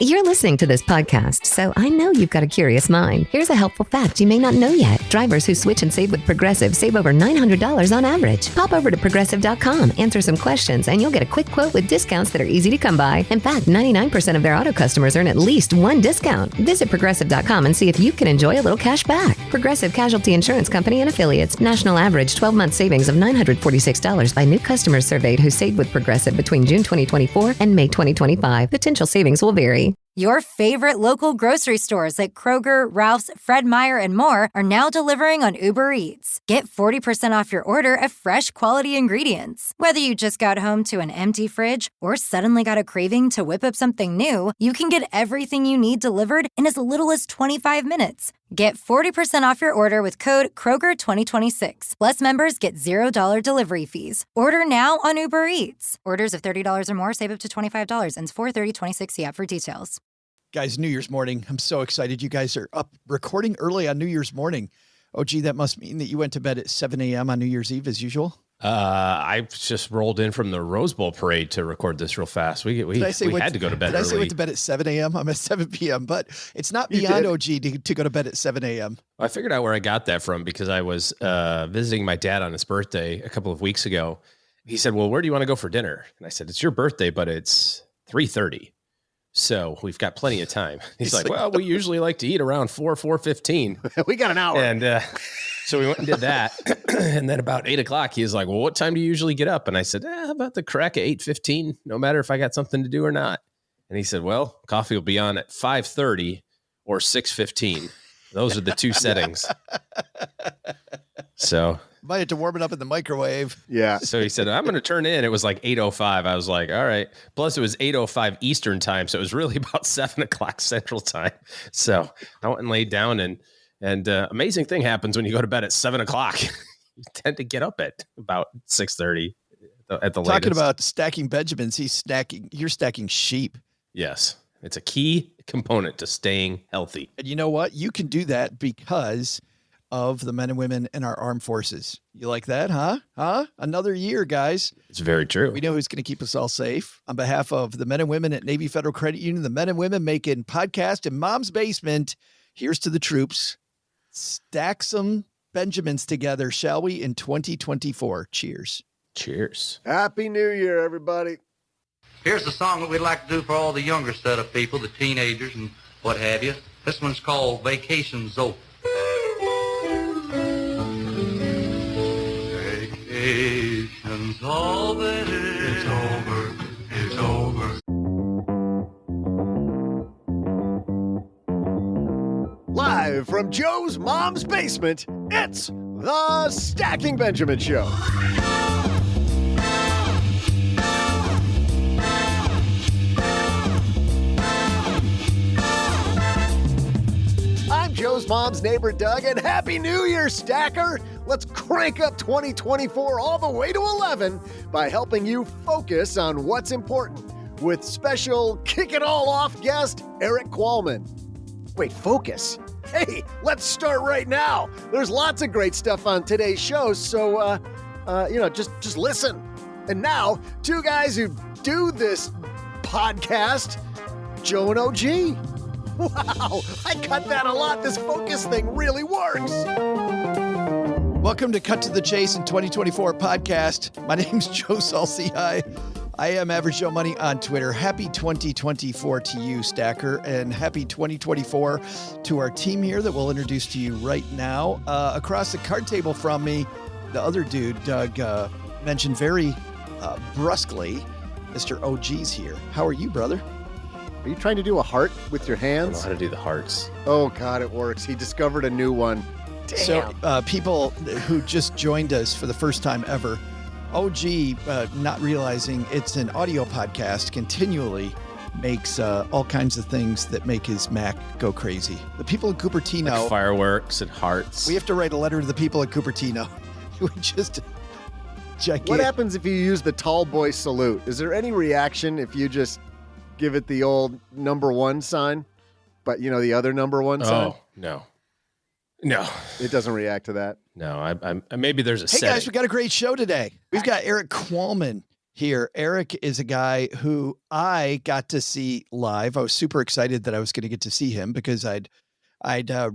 You're listening to this podcast, so I know you've got a curious mind. Here's a helpful fact you may not know yet. Drivers who switch and save with Progressive save over $900 on average. Pop over to Progressive.com, answer some questions, and you'll get a quick quote with discounts that are easy to come by. In fact, 99% of their auto customers earn at least one discount. Visit Progressive.com and see if you can enjoy a little cash back. Progressive Casualty Insurance Company and Affiliates. National average 12-month savings of $946 by new customers surveyed who saved with Progressive between June 2024 and May 2025. Potential savings will vary. Your favorite local grocery stores like Kroger, Ralph's, Fred Meyer, and more are now delivering on Uber Eats. Get 40% off your order of fresh, quality ingredients. Whether you just got home to an empty fridge or suddenly got a craving to whip up something new, you can get everything you need delivered in as little as 25 minutes. Get 40% off your order with code Kroger2026. Plus, members get $0 delivery fees. Order now on Uber Eats. Orders of $30 or more save up to $25. Ends 4/30/26. See app for details. Guys, New Year's morning. I'm so excited. You guys are up recording early on New Year's morning. Oh, gee, that must mean that you went to bed at 7 a.m. on New Year's Eve as usual. I just rolled in from the Rose Bowl parade to record this real fast. We had to go to bed early. Did I say went to bed at 7 a.m.? I'm at 7 p.m., but it's not beyond OG to go to bed at 7 a.m. I figured out where I got that from because I was visiting my dad on his birthday a couple of weeks ago. He said, well, where do you want to go for dinner? And I said, it's your birthday, but it's 3:30. So we've got plenty of time. He's like, well, we usually like to eat around 4:15. We got an hour. And so we went and did that. And then about 8 o'clock, he was like, well, what time do you usually get up? And I said, about the crack at 8:15, no matter if I got something to do or not. And he said, well, coffee will be on at 5:30 or 6:15. Those are the two settings. So might have to warm it up in the microwave. Yeah. So he said, I'm going to turn in. It was like 8:05. I was like, all right. Plus it was 8:05 Eastern time. So it was really about 7 o'clock Central time. So I went and laid down and amazing thing happens when you go to bed at 7 o'clock. You tend to get up at about 6:30 at the latest. Talking about stacking Benjamins, you're stacking sheep. Yes. It's a key component to staying healthy. And you know what? You can do that because of the men and women in our armed forces. You like that, huh? Another year, guys. It's very true. We know who's going to keep us all safe. On behalf of the men and women at Navy Federal Credit Union, the men and women making podcast in Mom's basement, here's to the troops. Stack some Benjamins together, shall we, in 2024. Cheers. Cheers. Happy New Year, everybody. Here's the song that we'd like to do for all the younger set of people, the teenagers and what have you. This one's called Vacation's Over. Vacation's over. It's over. It's over. Live from Joe's mom's basement, it's the Stacking Benjamin Show. I'm Joe's mom's neighbor, Doug, and Happy New Year, Stacker! Let's crank up 2024 all the way to 11 by helping you focus on what's important with special kick it all off guest, Eric Qualman. Wait, focus? Hey, let's start right now. There's lots of great stuff on today's show, so, just listen. And now, two guys who do this podcast, Joe and OG. Wow, I cut that a lot. This focus thing really works. Welcome to Cut to the Chase in 2024 podcast. My name's Joe Saul-Sehy. I am Average Joe Money on Twitter. Happy 2024 to you, Stacker, and happy 2024 to our team here that we'll introduce to you right now. Across the card table from me, the other dude, Doug, mentioned very brusquely, Mr. OG's here. How are you, brother? Are you trying to do a heart with your hands? I don't know how to do the hearts. Oh, God, it works. He discovered a new one. Damn. So people who just joined us for the first time ever, OG, not realizing it's an audio podcast, continually makes all kinds of things that make his Mac go crazy. The people in Cupertino... Like fireworks and hearts. We have to write a letter to the people at Cupertino. We just... What happens if you use the tall boy salute? Is there any reaction if you just give it the old number one sign, but the other number one sign? Oh, no. No. It doesn't react to that. No, I maybe there's a Hey, setting. guys, we got a great show today. We've got Eric Qualman here. Eric is a guy who I got to see live. I was super excited that I was going to get to see him because I'd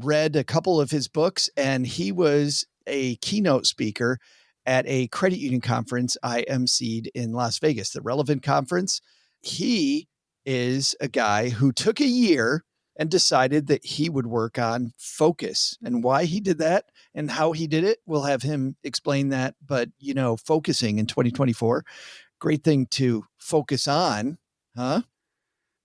read a couple of his books, and he was a keynote speaker at a credit union conference I emceed in Las Vegas, the Relevant Conference. He is a guy who took a year and decided that he would work on focus, and why he did that and how he did it. We'll have him explain that. But, focusing in 2024, great thing to focus on, huh?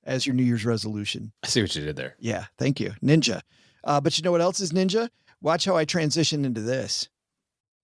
As your New Year's resolution. I see what you did there. Yeah. Thank you. Ninja. But you know what else is ninja? Watch how I transition into this.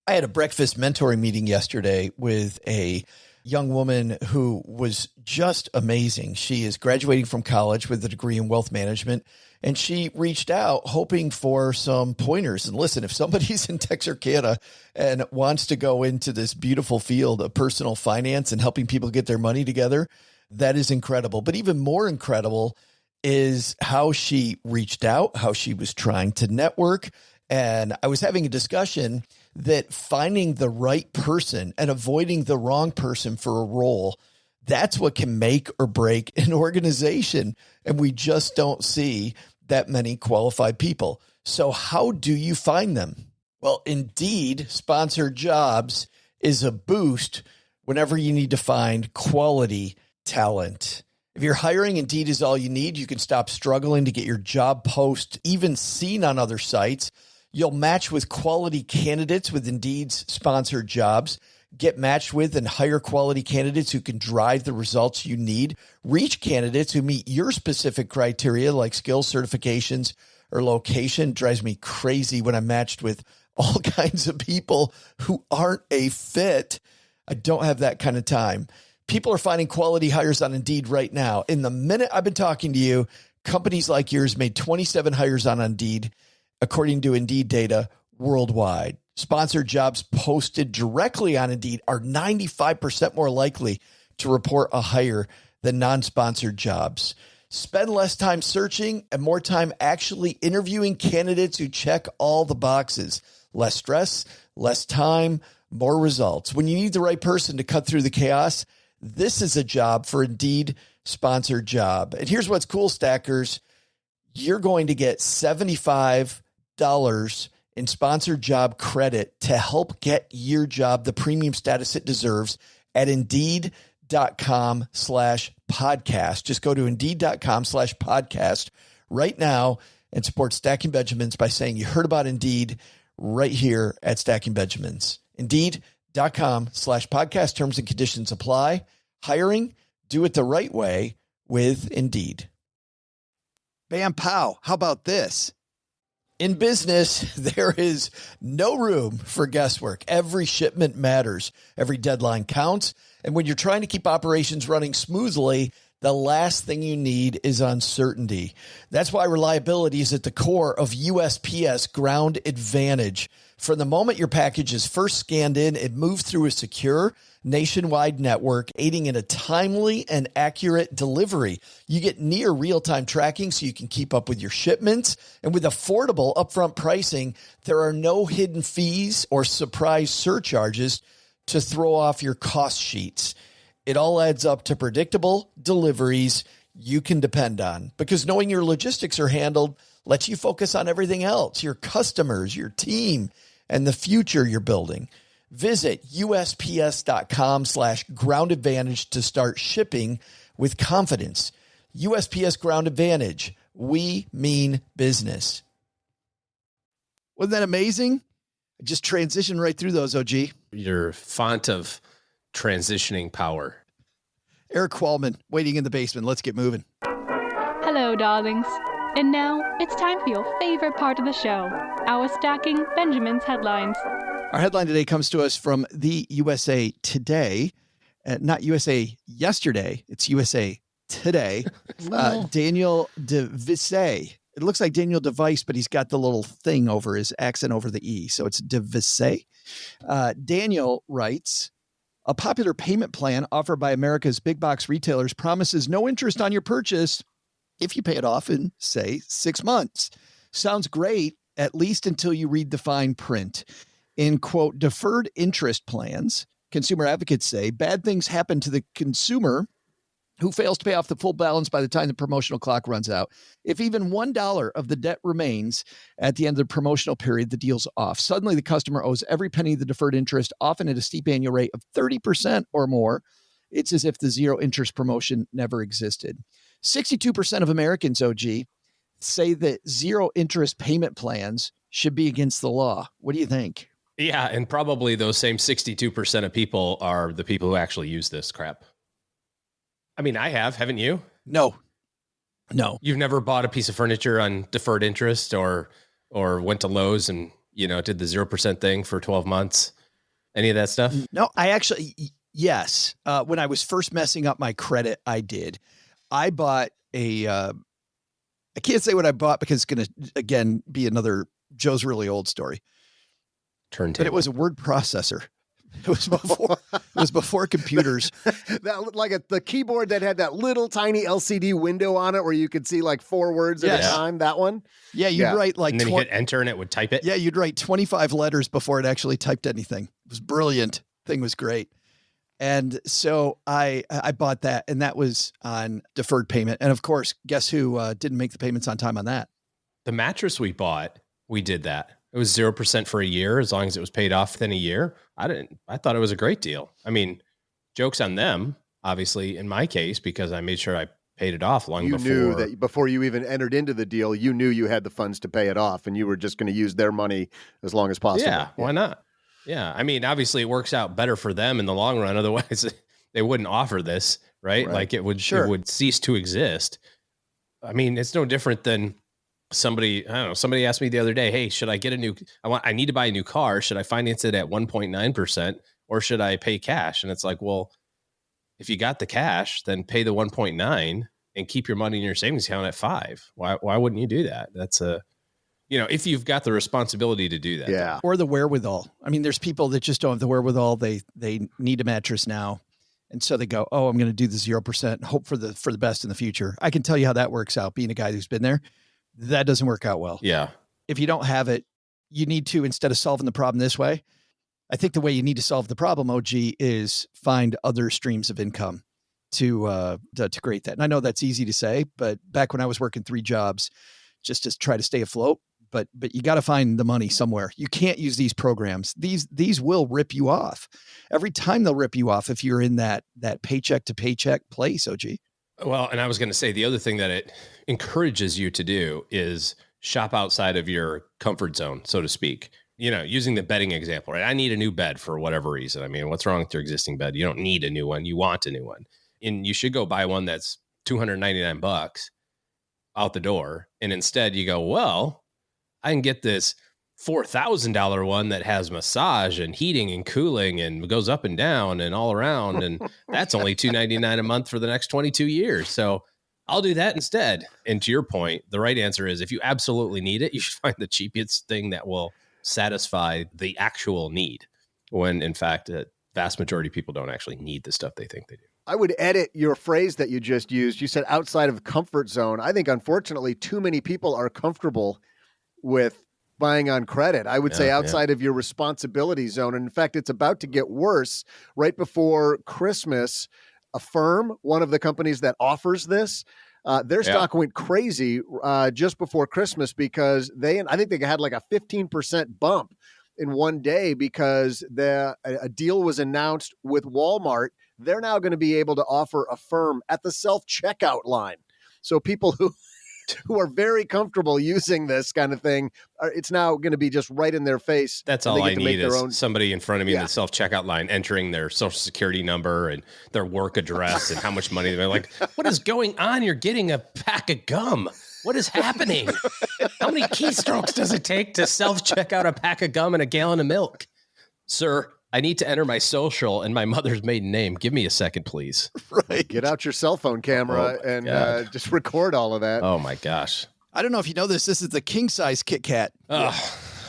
I had a breakfast mentoring meeting yesterday with a young woman who was just amazing. She is graduating from college with a degree in wealth management, and she reached out hoping for some pointers. And listen, if somebody's in Texarkana and wants to go into this beautiful field of personal finance and helping people get their money together, that is incredible. But even more incredible is how she reached out, how she was trying to network. And I was having a discussion that finding the right person and avoiding the wrong person for a role, that's what can make or break an organization. And we just don't see that many qualified people. So how do you find them? Well, Indeed sponsored jobs is a boost whenever you need to find quality talent. If you're hiring, Indeed is all you need. You can stop struggling to get your job post even seen on other sites. You'll match with quality candidates with Indeed's sponsored jobs. Get matched with and hire quality candidates who can drive the results you need. Reach candidates who meet your specific criteria like skills, certifications, or location. It drives me crazy when I'm matched with all kinds of people who aren't a fit. I don't have that kind of time. People are finding quality hires on Indeed right now. In the minute I've been talking to you, companies like yours made 27 hires on Indeed, according to Indeed data worldwide. Sponsored jobs posted directly on Indeed are 95% more likely to report a hire than non-sponsored jobs. Spend less time searching and more time actually interviewing candidates who check all the boxes. Less stress, less time, more results. When you need the right person to cut through the chaos, this is a job for Indeed sponsored job. And here's what's cool, Stackers. You're going to get $75 in sponsored job credit to help get your job the premium status it deserves at Indeed.com/podcast. Just go to Indeed.com/podcast right now and support Stacking Benjamins by saying you heard about Indeed right here at Stacking Benjamins. Indeed.com/podcast. Terms and conditions apply. Hiring, do it the right way with Indeed. Bam, pow. How about this? In business, there is no room for guesswork. Every shipment matters. Every deadline counts. And when you're trying to keep operations running smoothly, the last thing you need is uncertainty. That's why reliability is at the core of USPS Ground Advantage. From the moment your package is first scanned in, it moves through a secure nationwide network, aiding in a timely and accurate delivery. You get near real-time tracking so you can keep up with your shipments. And with affordable upfront pricing, there are no hidden fees or surprise surcharges to throw off your cost sheets. It all adds up to predictable deliveries you can depend on, because knowing your logistics are handled lets you focus on everything else, your customers, your team, and the future you're building. Visit USPS.com/Ground Advantage to start shipping with confidence. USPS Ground Advantage. We mean business. Wasn't that amazing? I just transitioned right through those, OG. Your font of transitioning power. Eric Qualman waiting in the basement. Let's get moving. Hello, darlings. And now it's time for your favorite part of the show, our Stacking Benjamin's headlines. Our headline today comes to us from the USA Today. Not USA Yesterday. It's USA Today. Daniel DeVisse. It looks like Daniel DeVice, but he's got the little thing over his accent over the E. So it's DeVisse. Daniel writes, a popular payment plan offered by America's big box retailers promises no interest on your purchase if you pay it off in, say, 6 months. Sounds great, at least until you read the fine print. In, quote, deferred interest plans, Consumer advocates say bad things happen to the consumer who fails to pay off the full balance by the time the promotional clock runs out. If even $1 of the debt remains at the end of the promotional period, the deal's off. Suddenly, the customer owes every penny of the deferred interest, often at a steep annual rate of 30% or more. It's as if the zero interest promotion never existed. 62% of Americans, OG, say that zero interest payment plans should be against the law. What do you think? Yeah, and probably those same 62% of people are the people who actually use this crap. I mean, I have, haven't you? No. You've never bought a piece of furniture on deferred interest or went to Lowe's and, did the 0% thing for 12 months? Any of that stuff? No, I actually, yes. When I was first messing up my credit, I did. I bought I can't say what I bought because it's going to, again, be another Joe's really old story. Turntable. But it was a word processor. It was before computers. That the keyboard that had that little tiny LCD window on it where you could see like 4 words at a time. That one. Yeah, you'd write like. And then you hit enter and it would type it. Yeah, you'd write 25 letters before it actually typed anything. It was brilliant. Thing was great. And so I bought that, and that was on deferred payment. And of course, guess who didn't make the payments on time on that? The mattress we bought, we did that. It was 0% for a year, as long as it was paid off within a year. I thought it was a great deal. I mean, joke's on them, obviously, in my case, because I made sure I paid it off long before. You knew that before you even entered into the deal, you knew you had the funds to pay it off, and you were just going to use their money as long as possible. Yeah, why not? Yeah, I mean, obviously, it works out better for them in the long run. Otherwise, they wouldn't offer this, right? Like it would cease to exist. I mean, it's no different than somebody asked me the other day, hey, should I get I need to buy a new car. Should I finance it at 1.9% or should I pay cash? And it's like, well, if you got the cash, then pay the 1.9 and keep your money in your savings account at 5. Why wouldn't you do that? That's if you've got the responsibility to do that. Yeah. Or the wherewithal. I mean, there's people that just don't have the wherewithal. They need a mattress now. And so they go, oh, I'm going to do the 0% and hope for the best in the future. I can tell you how that works out. Being a guy who's been there, that doesn't work out well. Yeah. If you don't have it, you need to, instead of solving the problem this way, I think the way you need to solve the problem, OG, is find other streams of income to create that. And I know that's easy to say, but back when I was working 3 jobs just to try to stay afloat, but you got to find the money somewhere. You can't use these programs. These will rip you off. Every time they'll rip you off if you're in that paycheck to paycheck place, OG. Well, and I was going to say the other thing that it encourages you to do is shop outside of your comfort zone, so to speak. Using the bedding example, right? I need a new bed for whatever reason. I mean, what's wrong with your existing bed? You don't need a new one. You want a new one. And you should go buy one that's $299 out the door. And instead you go, well, I can get this $4,000 one that has massage and heating and cooling and goes up and down and all around. And that's only $299 a month for the next 22 years. So I'll do that instead. And to your point, the right answer is if you absolutely need it, you should find the cheapest thing that will satisfy the actual need, when in fact, the vast majority of people don't actually need the stuff they think they do. I would edit your phrase that you just used. You said outside of comfort zone. I think, unfortunately, too many people are comfortable with buying on credit. I would say outside of your responsibility zone. And in fact, it's about to get worse. Right before Christmas, Affirm, one of the companies that offers this, their stock went crazy just before Christmas because I think they had like a 15% bump in one day because a deal was announced with Walmart. They're now going to be able to offer Affirm at the self-checkout line. So people who are very comfortable using this kind of thing, it's now going to be just right in their face. That's all I need is somebody in front of me in the self-checkout line entering their social security number and their work address and how much money they're like, what is going on? You're getting a pack of gum. What is happening? How many keystrokes does it take to self-check out a pack of gum and a gallon of milk? Sir, I need to enter my social and my mother's maiden name. Give me a second, please. Right. Get out your cell phone camera and just record all of that. Oh, my gosh. I don't know if you know this. This is the king-size Kit Kat. Oh,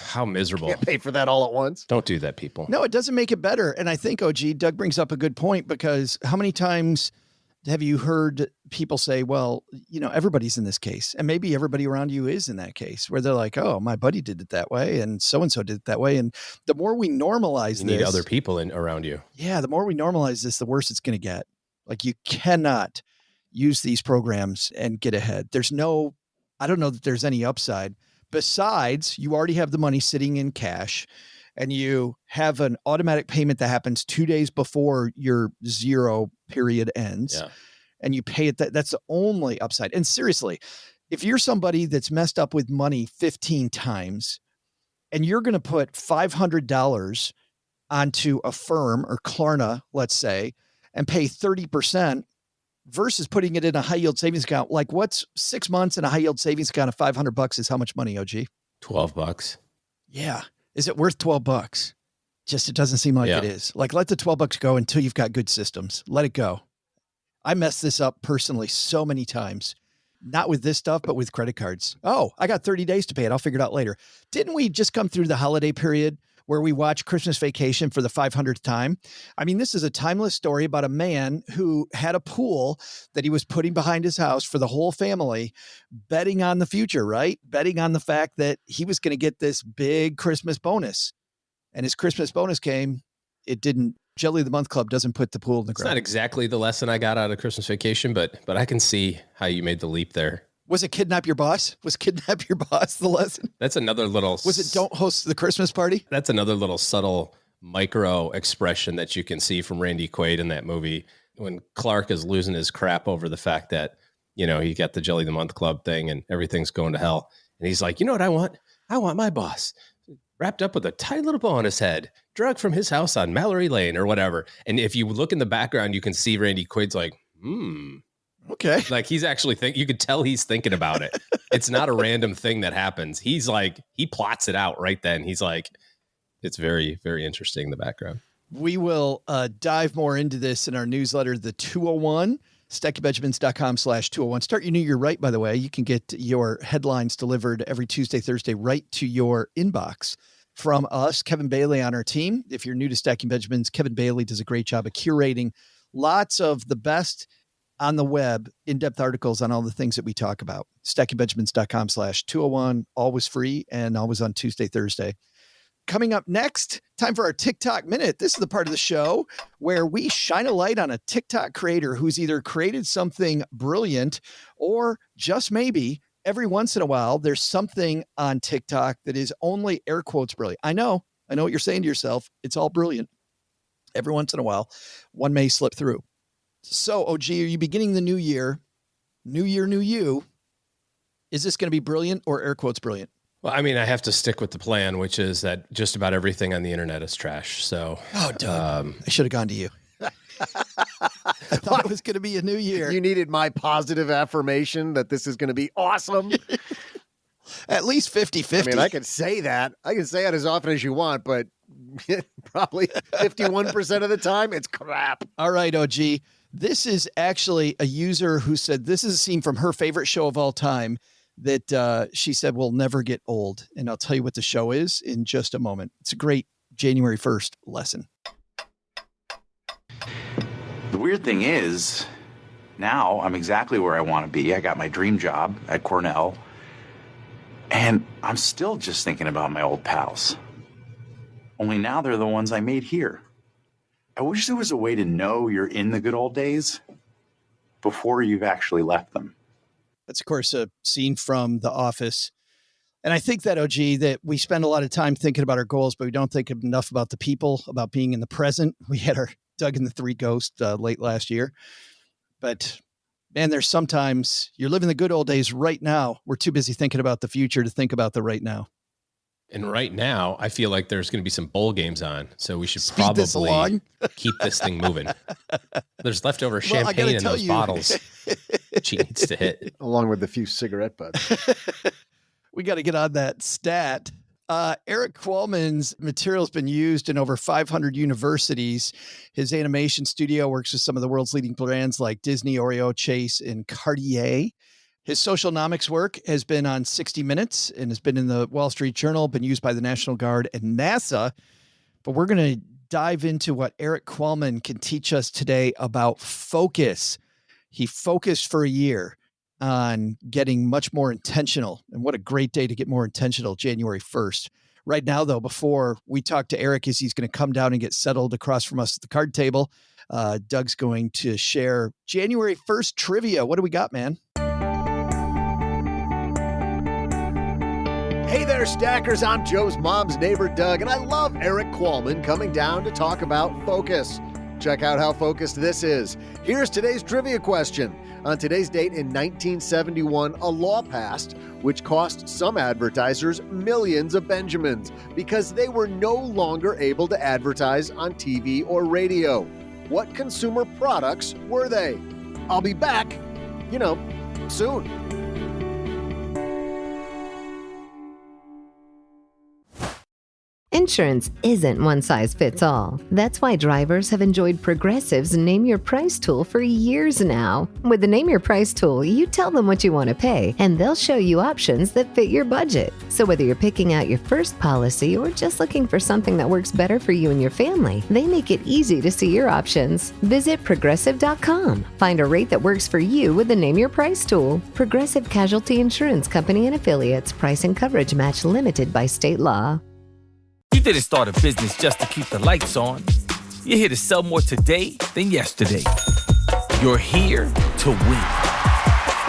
how miserable. Can't pay for that all at once. Don't do that, people. No, it doesn't make it better. And I think, OG, Doug brings up a good point because how many times have you heard people say, well, everybody's in this case, and maybe everybody around you is in that case where they're like, oh, my buddy did it that way. And so-and-so did it that way. And the more we normalize You need other people around you. Yeah. The more we normalize this, the worse it's going to get. Like, you cannot use these programs and get ahead. I don't know that there's any upside besides you already have the money sitting in cash and you have an automatic payment that happens 2 days before your zero period ends. Yeah. And you pay it. That's the only upside. And seriously, if you're somebody that's messed up with money 15 times and you're going to put $500 onto Affirm or Klarna, let's say, and pay 30% versus putting it in a high yield savings account, like what's 6 months in a high yield savings account of $500 is how much money, OG? $12. Yeah. Is it worth $12? Just, it doesn't seem like it is. Like, let the $12 go until you've got good systems. Let it go. I messed this up personally so many times, not with this stuff, but with credit cards. Oh, I got 30 days to pay it. I'll figure it out later. Didn't we just come through the holiday period where we watched Christmas Vacation for the 500th time? I mean, this is a timeless story about a man who had a pool that he was putting behind his house for the whole family, betting on the future, right? Betting on the fact that he was going to get this big Christmas bonus. And his Christmas bonus came. It didn't. Jelly of the Month Club doesn't put the pool in the ground. It's not exactly the lesson I got out of Christmas Vacation, but I can see how you made the leap there. Was it Kidnap Your Boss? Was Kidnap Your Boss the lesson? That's another little... Was it Don't Host the Christmas Party? That's another little subtle micro expression that you can see from Randy Quaid in that movie when Clark is losing his crap over the fact that, he got the Jelly of the Month Club thing and everything's going to hell. And he's like, you know what I want? I want my boss wrapped up with a tight little bow on his head, drug from his house on Mallory Lane or whatever. And if you look in the background, you can see Randy Quaid's like, okay. Like, he's actually you could tell he's thinking about it. It's not a random thing that happens. He's like, he plots it out right then. He's like, it's very, very interesting in the background. We will dive more into this in our newsletter, the 201, StackyBenjamins.com/201. Start your new year right, by the way. You can get your headlines delivered every Tuesday, Thursday, right to your inbox from us, Kevin Bailey on our team. If you're new to Stacking Benjamins, Kevin Bailey does a great job of curating lots of the best on the web, in-depth articles on all the things that we talk about. StackyBenjamins.com/201, always free and always on Tuesday, Thursday. Coming up next, time for our TikTok Minute. This is the part of the show where we shine a light on a TikTok creator who's either created something brilliant or just maybe every once in a while, there's something on TikTok that is only air quotes brilliant. I know what you're saying to yourself. It's all brilliant. Every once in a while, one may slip through. So, OG, are you beginning the new year? New year, new you. Is this going to be brilliant or air quotes brilliant? Well, I mean, I have to stick with the plan, which is that just about everything on the internet is trash. So, Doug, I should have gone to you. I thought it was going to be a new year. You needed my positive affirmation that this is going to be awesome. At least 50-50. I mean, I could say that. I can say it as often as you want, but probably 51% of the time, it's crap. All right, OG. This is actually a user who said this is a scene from her favorite show of all time that she said will never get old. And I'll tell you what the show is in just a moment. It's a great January 1st lesson. The weird thing is, now I'm exactly where I want to be. I got my dream job at Cornell, and I'm still just thinking about my old pals. Only now they're the ones I made here. I wish there was a way to know you're in the good old days before you've actually left them. That's, of course, a scene from The Office. And I think that, OG, that we spend a lot of time thinking about our goals, but we don't think enough about the people, about being in the present. We had our Doug and the Three Ghosts late last year. But, man, there's sometimes you're living the good old days right now. We're too busy thinking about the future to think about the right now. And right now, I feel like there's going to be some bowl games on. So we should probably keep this thing moving. There's leftover champagne in those bottles. She needs to hit. Along with a few cigarette butts. We got to get on that stat. Eric Qualman's material has been used in over 500 universities. His animation studio works with some of the world's leading brands like Disney, Oreo, Chase, and Cartier. His socialnomics work has been on 60 Minutes and has been in the Wall Street Journal, been used by the National Guard and NASA. But we're going to dive into what Eric Qualman can teach us today about focus. He focused for a year on getting much more intentional. And what a great day to get more intentional, January 1st. Right now, though, before we talk to Eric, as he's going to come down and get settled across from us at the card table, Doug's going to share January 1st trivia. What do we got, man? Hey there, Stackers. I'm Joe's mom's neighbor, Doug, and I love Eric Qualman coming down to talk about focus. Check out how focused this is. Here's today's trivia question. On today's date in 1971, a law passed which cost some advertisers millions of Benjamins because they were no longer able to advertise on TV or radio. What consumer products were they? I'll be back, soon. Insurance isn't one size fits all. That's why drivers have enjoyed Progressive's Name Your Price tool for years now. With the Name Your Price tool, you tell them what you want to pay, and they'll show you options that fit your budget. So whether you're picking out your first policy or just looking for something that works better for you and your family, they make it easy to see your options. Visit Progressive.com. Find a rate that works for you with the Name Your Price tool. Progressive Casualty Insurance Company and Affiliates. Price and coverage match limited by state law. You didn't start a business just to keep the lights on. You're here to sell more today than yesterday. You're here to win.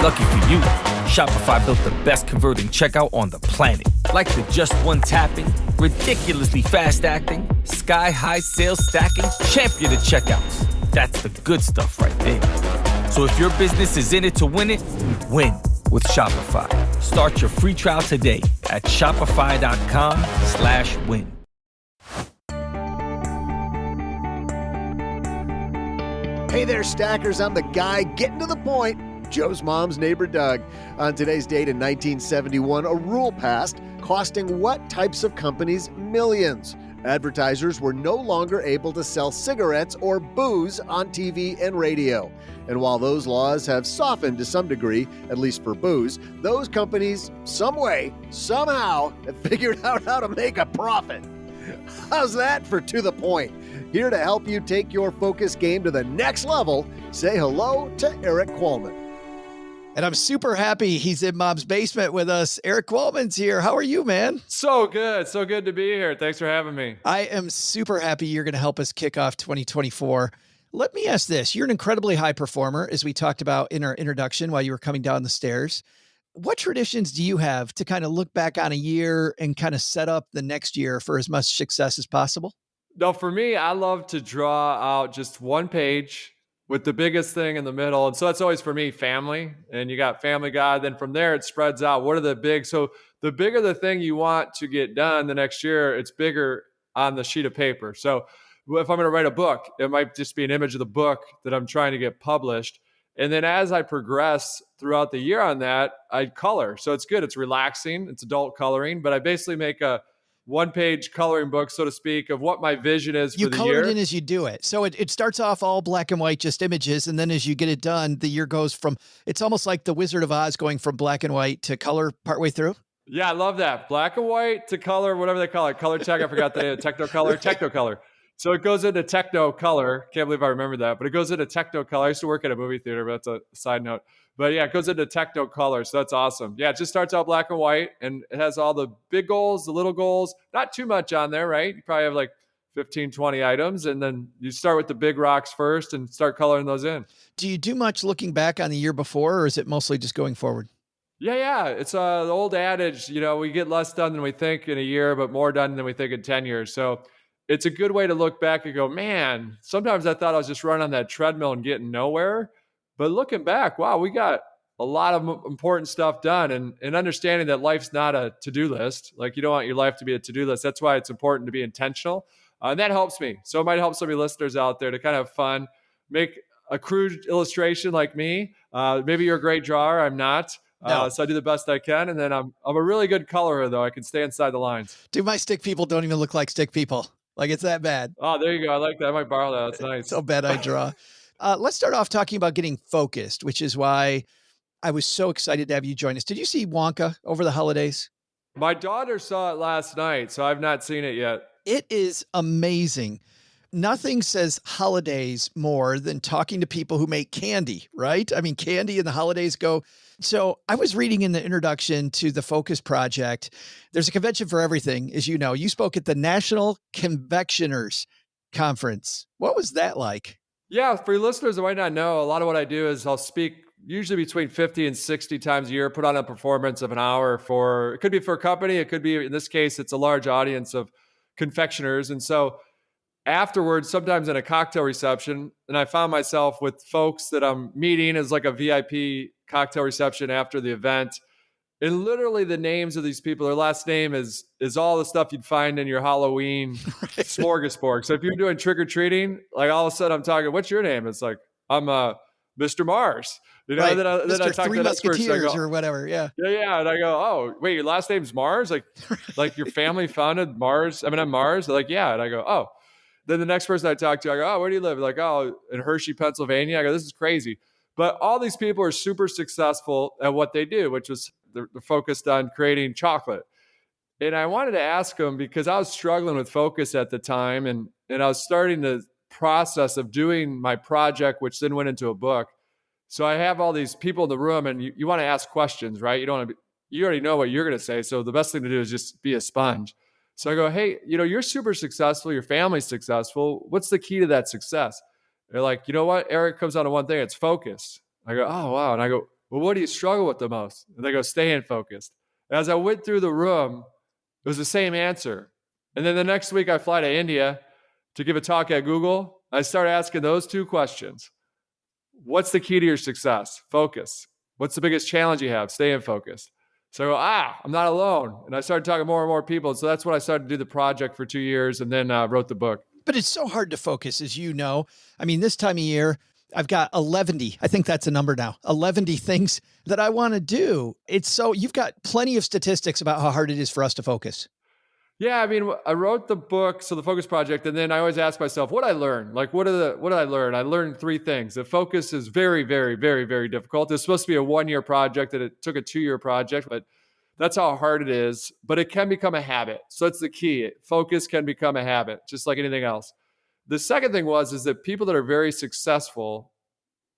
Lucky for you, Shopify built the best converting checkout on the planet. Like the just one tapping, ridiculously fast acting, sky-high sales stacking, champion of checkouts. That's the good stuff right there. So if your business is in it to win it, win with Shopify. Start your free trial today at shopify.com/win. Hey there, Stackers. I'm the guy getting to the point, Joe's mom's neighbor, Doug. On today's date in 1971, a rule passed costing what types of companies millions? Advertisers were no longer able to sell cigarettes or booze on TV and radio. And while those laws have softened to some degree, at least for booze, those companies, some way, somehow, have figured out how to make a profit. How's that for To The Point? Here to help you take your focus game to the next level, say hello to Eric Qualman. And I'm super happy he's in Mom's basement with us. Eric Qualman's here. How are you, man? So good. So good to be here. Thanks for having me. I am super happy you're going to help us kick off 2024. Let me ask this. You're an incredibly high performer, as we talked about in our introduction while you were coming down the stairs. What traditions do you have to kind of look back on a year and kind of set up the next year for as much success as possible? No, for me, I love to draw out just one page with the biggest thing in the middle. And so that's always for me, family. And you got family God. Then from there, it spreads out. What are the big? So the bigger the thing you want to get done the next year, it's bigger on the sheet of paper. So if I'm going to write a book, it might just be an image of the book that I'm trying to get published. And then as I progress throughout the year on that, I color. So it's good. It's relaxing. It's adult coloring. But I basically make a one-page coloring book, so to speak, of what my vision is for the year. You color it in as you do it. So it starts off all black and white, just images. And then as you get it done, the year goes from, it's almost like the Wizard of Oz going from black and white to color partway through. Yeah, I love that. Black and white to color, whatever they call it. Color tech, I forgot the Technicolor. So it goes into Technicolor. Can't believe I remember that, but it goes into Technicolor. I used to work at a movie theater, but that's a side note. But yeah, it goes into Technicolor. So that's awesome. Yeah, it just starts out black and white, and it has all the big goals, the little goals, not too much on there, right? You probably have like 15, 20 items, and then you start with the big rocks first and start coloring those in. Do you do much looking back on the year before, or is it mostly just going forward? Yeah. It's the old adage, we get less done than we think in a year, but more done than we think in 10 years. So it's a good way to look back and go, man, sometimes I thought I was just running on that treadmill and getting nowhere. But looking back, wow, we got a lot of important stuff done, and understanding that life's not a to-do list. Like, you don't want your life to be a to-do list. That's why it's important to be intentional. And that helps me. So it might help some of your listeners out there to kind of have fun, make a crude illustration like me. Maybe you're a great drawer. I'm not. No. So I do the best I can. And then I'm a really good colorer, though. I can stay inside the lines. Dude, my stick people don't even look like stick people. Like, it's that bad. Oh, there you go. I like that. I might borrow that. That's nice. So bad I draw. Let's start off talking about getting focused, which is why I was so excited to have you join us. Did you see Wonka over the holidays? My daughter saw it last night, so I've not seen it yet. It is amazing. nothing says holidays more than talking to people who make candy, right? I mean, candy and the holidays go. So I was reading in the introduction to the Focus Project. There's a convention for everything, as you know. You spoke at the National Convectioners Conference. What was that like? Yeah, for your listeners that might not know, a lot of what I do is I'll speak usually between 50 and 60 times a year, put on a performance of an hour for, it could be for a company, it could be, in this case, it's a large audience of confectioners. And so afterwards, sometimes in a cocktail reception, and I found myself with folks that I'm meeting as like a VIP cocktail reception after the event. And literally the names of these people, their last name is all the stuff you'd find in your Halloween smorgasbord. So if you're doing trick-or-treating, like all of a sudden I'm talking, what's your name? It's like, I'm Mr. Mars. You know, Right. then I talk Three to the next person. Musketeers or whatever. Yeah. Yeah. And I go, oh, wait, your last name's Mars? Like your family founded Mars? I'm Mars? They're like, yeah. And I go, oh. Then the next person I talk to, I go, oh, where do you live? Like, oh, in Hershey, Pennsylvania. I go, this is crazy. But all these people are super successful at what they do, which was they're focused on creating chocolate. And I wanted to ask them because I was struggling with focus at the time, and I was starting the process of doing my project, which then went into a book. So I have all these people in the room, and you want to ask questions, right? You already know what you're going to say. So the best thing to do is just be a sponge. So I go, hey, you're super successful. Your family's successful. What's the key to that success? They're like, you know what? Eric comes down to one thing. It's focus. I go, oh, wow. And I go, well, what do you struggle with the most? And they go, staying focused. As I went through the room, it was the same answer. And then the next week I fly to India to give a talk at Google. I start asking those two questions. What's the key to your success? Focus. What's the biggest challenge you have? Staying focused. So I go, I'm not alone. And I started talking to more and more people. So that's when I started to do the project for 2 years and then wrote the book. But it's so hard to focus, as you know. I mean, this time of year, I've got 11, I think that's a number now, 11 things that I want to do. You've got plenty of statistics about how hard it is for us to focus. Yeah, I mean, I wrote the book, so the Focus Project, and then I always ask myself, what did I learn? Like, what did I learn? I learned 3 things. The focus is very, very, very, very difficult. It's supposed to be a 1-year project, and it took a 2-year project, but that's how hard it is. But it can become a habit. So that's the key. Focus can become a habit, just like anything else. The second thing is that people that are very successful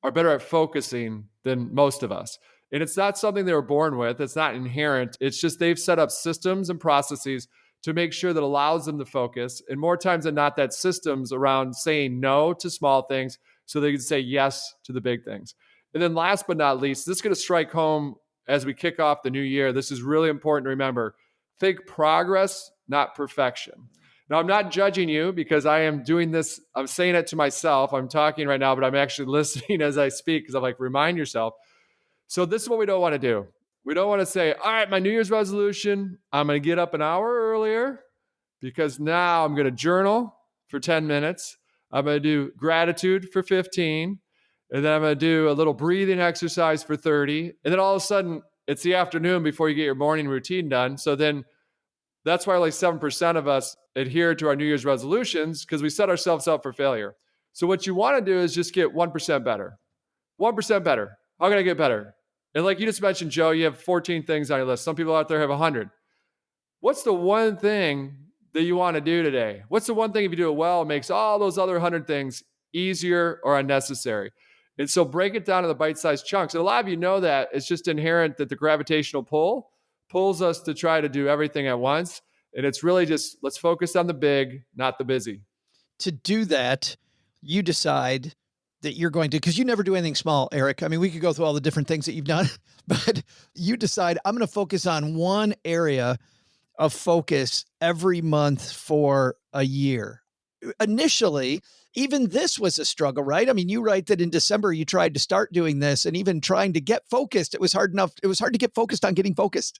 are better at focusing than most of us. And it's not something they were born with. It's not inherent. It's just they've set up systems and processes to make sure that allows them to focus. And more times than not, that system's around saying no to small things so they can say yes to the big things. And then last but not least, this is going to strike home as we kick off the new year. This is really important to remember. Think progress, not perfection. Now, I'm not judging you because I am doing this. I'm saying it to myself. I'm talking right now, but I'm actually listening as I speak because I'm like, remind yourself. So this is what we don't want to do. We don't want to say, all right, my New Year's resolution, I'm going to get up an hour earlier because now I'm going to journal for 10 minutes. I'm going to do gratitude for 15. And then I'm going to do a little breathing exercise for 30. And then all of a sudden, it's the afternoon before you get your morning routine done. So then that's why like 7% of us adhere to our New Year's resolutions because we set ourselves up for failure. So what you want to do is just get 1% better. 1% better. How can I get better? And like you just mentioned, Joe, you have 14 things on your list. Some people out there have 100. What's the one thing that you want to do today? What's the one thing, if you do it well, makes all those other 100 things easier or unnecessary? And so break it down to the bite-sized chunks. And a lot of you know that it's just inherent that the gravitational pull pulls us to try to do everything at once. And it's really just, let's focus on the big, not the busy. To do that, you decide that you're going to, because you never do anything small, Eric. I mean, we could go through all the different things that you've done, but you decide I'm going to focus on one area of focus every month for a year. Initially, even this was a struggle, right? I mean, you write that in December, you tried to start doing this and even trying to get focused. It was hard to get focused on getting focused.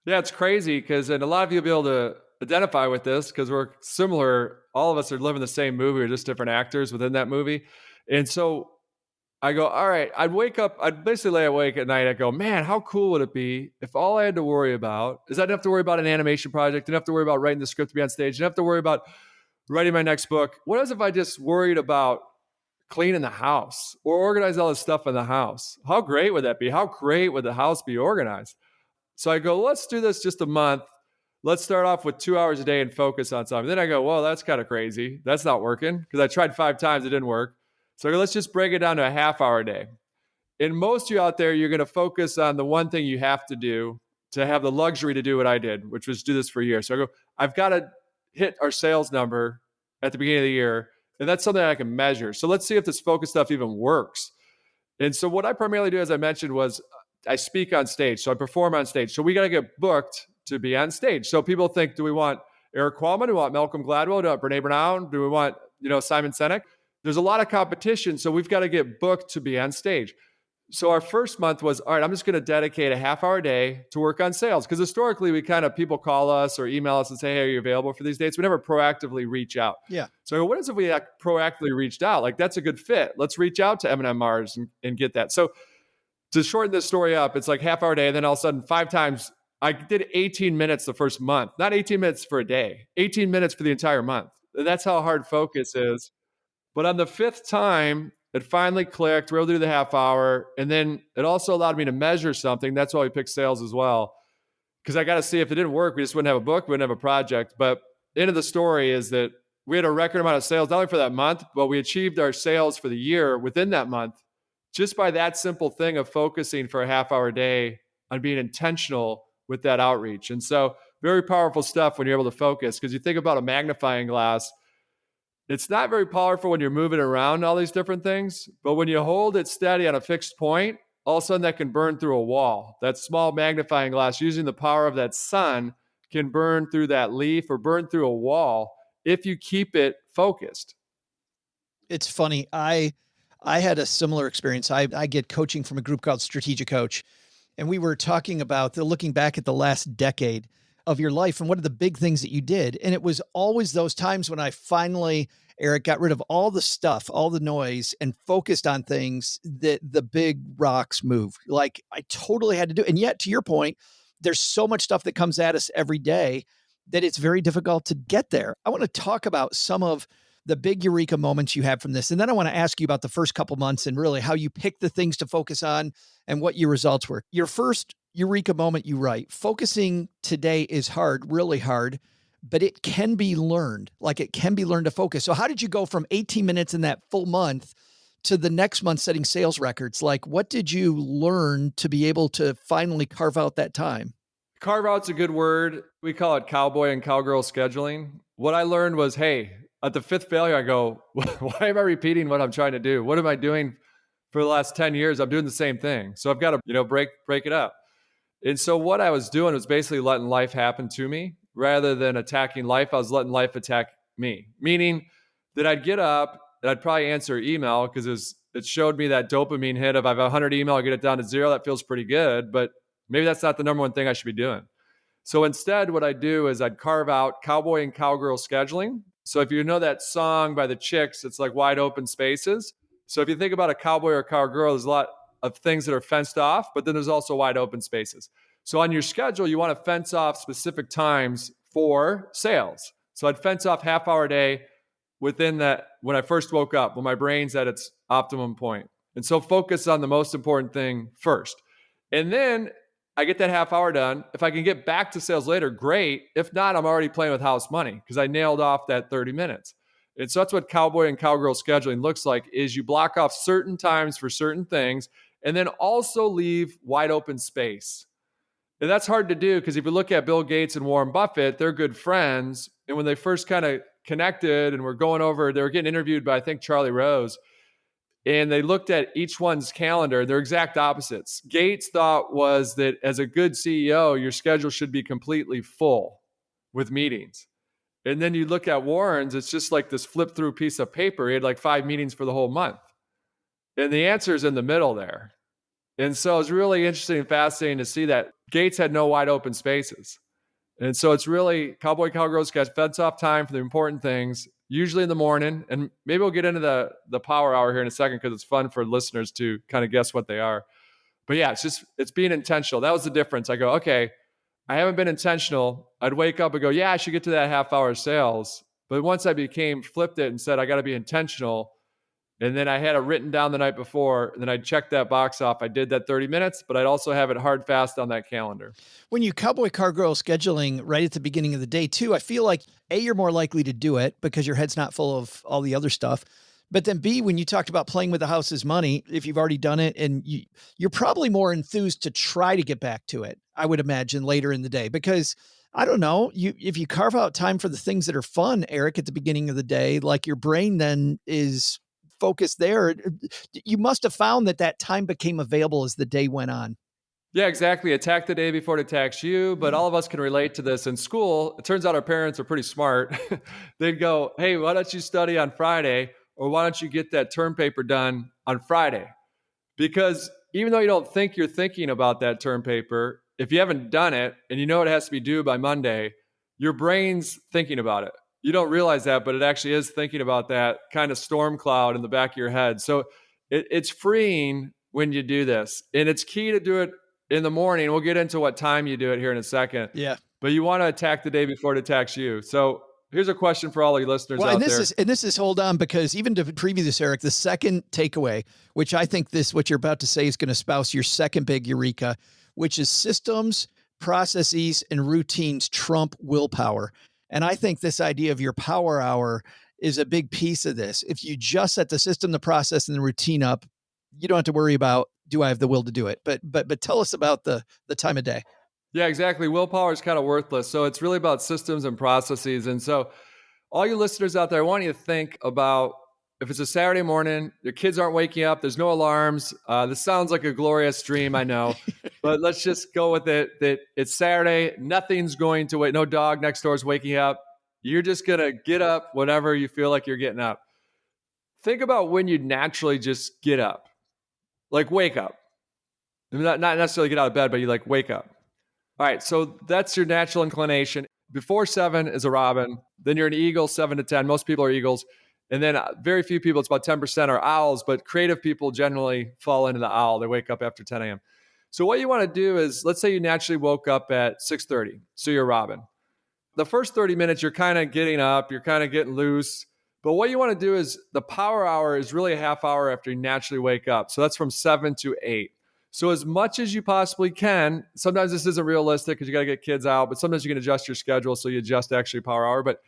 Yeah, it's crazy and a lot of you will be able to identify with this because we're similar. All of us are living the same movie. We're just different actors within that movie. And so I go, all right, I'd basically lay awake at night. I go, man, how cool would it be if all I had to worry about is I didn't have to worry about an animation project. Didn't have to worry about writing the script to be on stage. Didn't have to worry about writing my next book. What if I just worried about cleaning the house or organize all this stuff in the house? How great would that be? How great would the house be organized? So I go, let's do this just a month. let's start off with 2 hours a day and focus on something. Then I go, well, that's kind of crazy. That's not working because I tried 5 times. It didn't work. So I go, let's just break it down to a half hour a day. And most of you out there, you're going to focus on the one thing you have to do to have the luxury to do what I did, which was do this for a year. So I go, I've got to hit our sales number at the beginning of the year. And that's something I can measure. So let's see if this focus stuff even works. And so what I primarily do, as I mentioned, was I speak on stage. So I perform on stage. So we got to get booked to be on stage. So people think, do we want Eric Qualman? Do we want Malcolm Gladwell? Do we want Brene Brown? Do we want, Simon Sinek? There's a lot of competition. So we've got to get booked to be on stage. So our first month was, all right, I'm just going to dedicate a half hour a day to work on sales. Because historically, people call us or email us and say, hey, are you available for these dates? We never proactively reach out. Yeah. So what if we proactively reached out? Like, that's a good fit. Let's reach out to M&M Mars and get that. So to shorten this story up, it's like half hour a day. And then all of a sudden, 5 times, I did 18 minutes the first month. Not 18 minutes for a day, 18 minutes for the entire month. And that's how hard focus is. But on the 5th time, it finally clicked. We were able to do the half hour. And then it also allowed me to measure something. That's why we picked sales as well. Because I got to see if it didn't work, we just wouldn't have a book, we wouldn't have a project. But the end of the story is that we had a record amount of sales, not only for that month, but we achieved our sales for the year within that month, just by that simple thing of focusing for a half hour a day on being intentional with that outreach. And so very powerful stuff when you're able to focus, because you think about a magnifying glass. It's not very powerful when you're moving around all these different things, but when you hold it steady on a fixed point, all of a sudden that can burn through a wall. That small magnifying glass, using the power of that sun, can burn through that leaf or burn through a wall if you keep it focused. It's funny. I had a similar experience. I get coaching from a group called Strategic Coach, and we were talking about looking back at the last decade of your life and what are the big things that you did. And it was always those times when I finally, Eric, got rid of all the stuff, all the noise, and focused on things that the big rocks move. Like, I totally had to do. And yet, to your point, there's so much stuff that comes at us every day that it's very difficult to get there. I want to talk about some of the big eureka moments you had from this. And then I want to ask you about the first couple months and really how you picked the things to focus on and what your results were. Your first eureka moment, you write, focusing today is hard, really hard, but it can be learned. Like, it can be learned to focus. So how did you go from 18 minutes in that full month to the next month setting sales records? Like, what did you learn to be able to finally carve out that time? Carve out's a good word. We call it cowboy and cowgirl scheduling. What I learned was, hey, at the 5th failure, I go, why am I repeating what I'm trying to do? What am I doing for the last 10 years? I'm doing the same thing. So I've got to, break it up. And so what I was doing was basically letting life happen to me rather than attacking life. I was letting life attack me, meaning that I'd get up and I'd probably answer email because it showed me that dopamine hit of I have 100 email, I get it down to 0. That feels pretty good, but maybe that's not the number one thing I should be doing. So instead, what I do is I'd carve out cowboy and cowgirl scheduling. So if you know that song by the Chicks, it's like wide open spaces. So if you think about a cowboy or a cowgirl, there's a lot of things that are fenced off, but then there's also wide open spaces. So on your schedule, you want to fence off specific times for sales. So I'd fence off half hour a day within that when I first woke up, when my brain's at its optimum point. And so focus on the most important thing first. And then I get that half hour done. If I can get back to sales later, great. If not, I'm already playing with house money because I nailed off that 30 minutes. And so that's what cowboy and cowgirl scheduling looks like, is you block off certain times for certain things and then also leave wide open space. And that's hard to do because if you look at Bill Gates and Warren Buffett, they're good friends. And when they first kind of connected and were going over, they were getting interviewed by, I think, Charlie Rose. And they looked at each one's calendar. They're exact opposites. Gates thought was that as a good CEO, your schedule should be completely full with meetings. And then you look at Warren's, it's just like this flip through piece of paper. He had like 5 meetings for the whole month. And the answer is in the middle there. And so it's really interesting and fascinating to see that Gates had no wide open spaces. And so it's really cowboy, cowgirl sketch, fence off time for the important things, usually in the morning. And maybe we'll get into the power hour here in a second because it's fun for listeners to kind of guess what they are. But yeah, it's being intentional. That was the difference. I go, okay, I haven't been intentional. I'd wake up and go, yeah, I should get to that half hour of sales. But once I flipped it and said, I got to be intentional, And then I had it written down the night before, and then I'd check that box off. I did that 30 minutes, but I'd also have it hard fast on that calendar. When you cowboy car girl scheduling right at the beginning of the day too, I feel like A, you're more likely to do it because your head's not full of all the other stuff. But then B, when you talked about playing with the house's money, if you've already done it, and you're probably more enthused to try to get back to it, I would imagine, later in the day, because I don't know, if you carve out time for the things that are fun, Eric, at the beginning of the day, like your brain then is focused there. You must have found that time became available as the day went on. Yeah, exactly. Attack the day before it attacks you. But all of us can relate to this in school. It turns out our parents are pretty smart. They'd go, hey, why don't you study on Friday? Or why don't you get that term paper done on Friday? Because even though you don't think you're thinking about that term paper, if you haven't done it and you know it has to be due by Monday, your brain's thinking about it. You don't realize that, but it actually is thinking about that kind of storm cloud in the back of your head. So it's freeing when you do this. And it's key to do it in the morning. We'll get into what time you do it here in a second. Yeah. But you want to attack the day before it attacks you. So here's a question for all your listeners out there. This is hold on, because even to preview this, Eric, the second takeaway, which I think what you're about to say is going to espouse your second big eureka, which is systems, processes, and routines trump willpower. And I think this idea of your power hour is a big piece of this. If you just set the system, the process, and the routine up, you don't have to worry about, do I have the will to do it? But tell us about the time of day. Yeah, exactly. Willpower is kind of worthless. So it's really about systems and processes. And so all you listeners out there, I want you to think about, if it's a Saturday morning, your kids aren't waking up, there's no alarms. This sounds like a glorious dream, I know. But let's just go with it that it's Saturday, nothing's going to wait. No dog next door is waking up. You're just going to get up whenever you feel like you're getting up. Think about when you naturally just get up. Like wake up. Not necessarily get out of bed, but you like wake up. All right, so that's your natural inclination. Before 7 is a robin. Then you're an eagle, 7 to 10. Most people are eagles. And then very few people, it's about 10% are owls, but creative people generally fall into the owl. They wake up after 10 a.m. So what you want to do is, let's say you naturally woke up at 6:30. So you're a robin. The first 30 minutes, you're kind of getting up, you're kind of getting loose. But what you want to do is, the power hour is really a half hour after you naturally wake up. So that's from 7 to 8. So as much as you possibly can, sometimes this isn't realistic because you got to get kids out, but sometimes you can adjust your schedule so you adjust actually power hour. But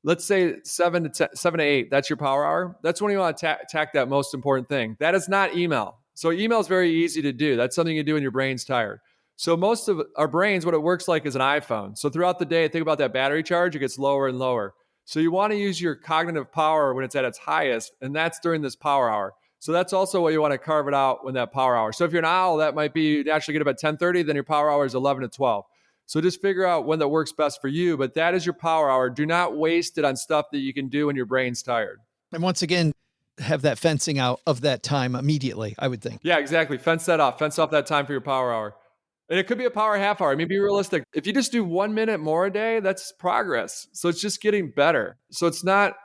let's say 7 to 8, that's your power hour. That's when you want to attack that most important thing. That is not email. So email is very easy to do. That's something you do when your brain's tired. So most of our brains, what it works like is an iPhone. So throughout the day, think about that battery charge. It gets lower and lower. So you want to use your cognitive power when it's at its highest, and that's during this power hour. So that's also what you want to carve it out when that power hour. So if you're an owl, that might be you naturally get up at 10:30, then your power hour is 11 to 12. So just figure out when that works best for you, but that is your power hour. Do not waste it on stuff that you can do when your brain's tired. And once again, have that fencing out of that time immediately, I would think. Yeah, exactly. Fence that off. Fence off that time for your power hour. And it could be a power half hour. I mean, be realistic. If you just do 1 minute more a day, that's progress. So it's just getting better. So it's not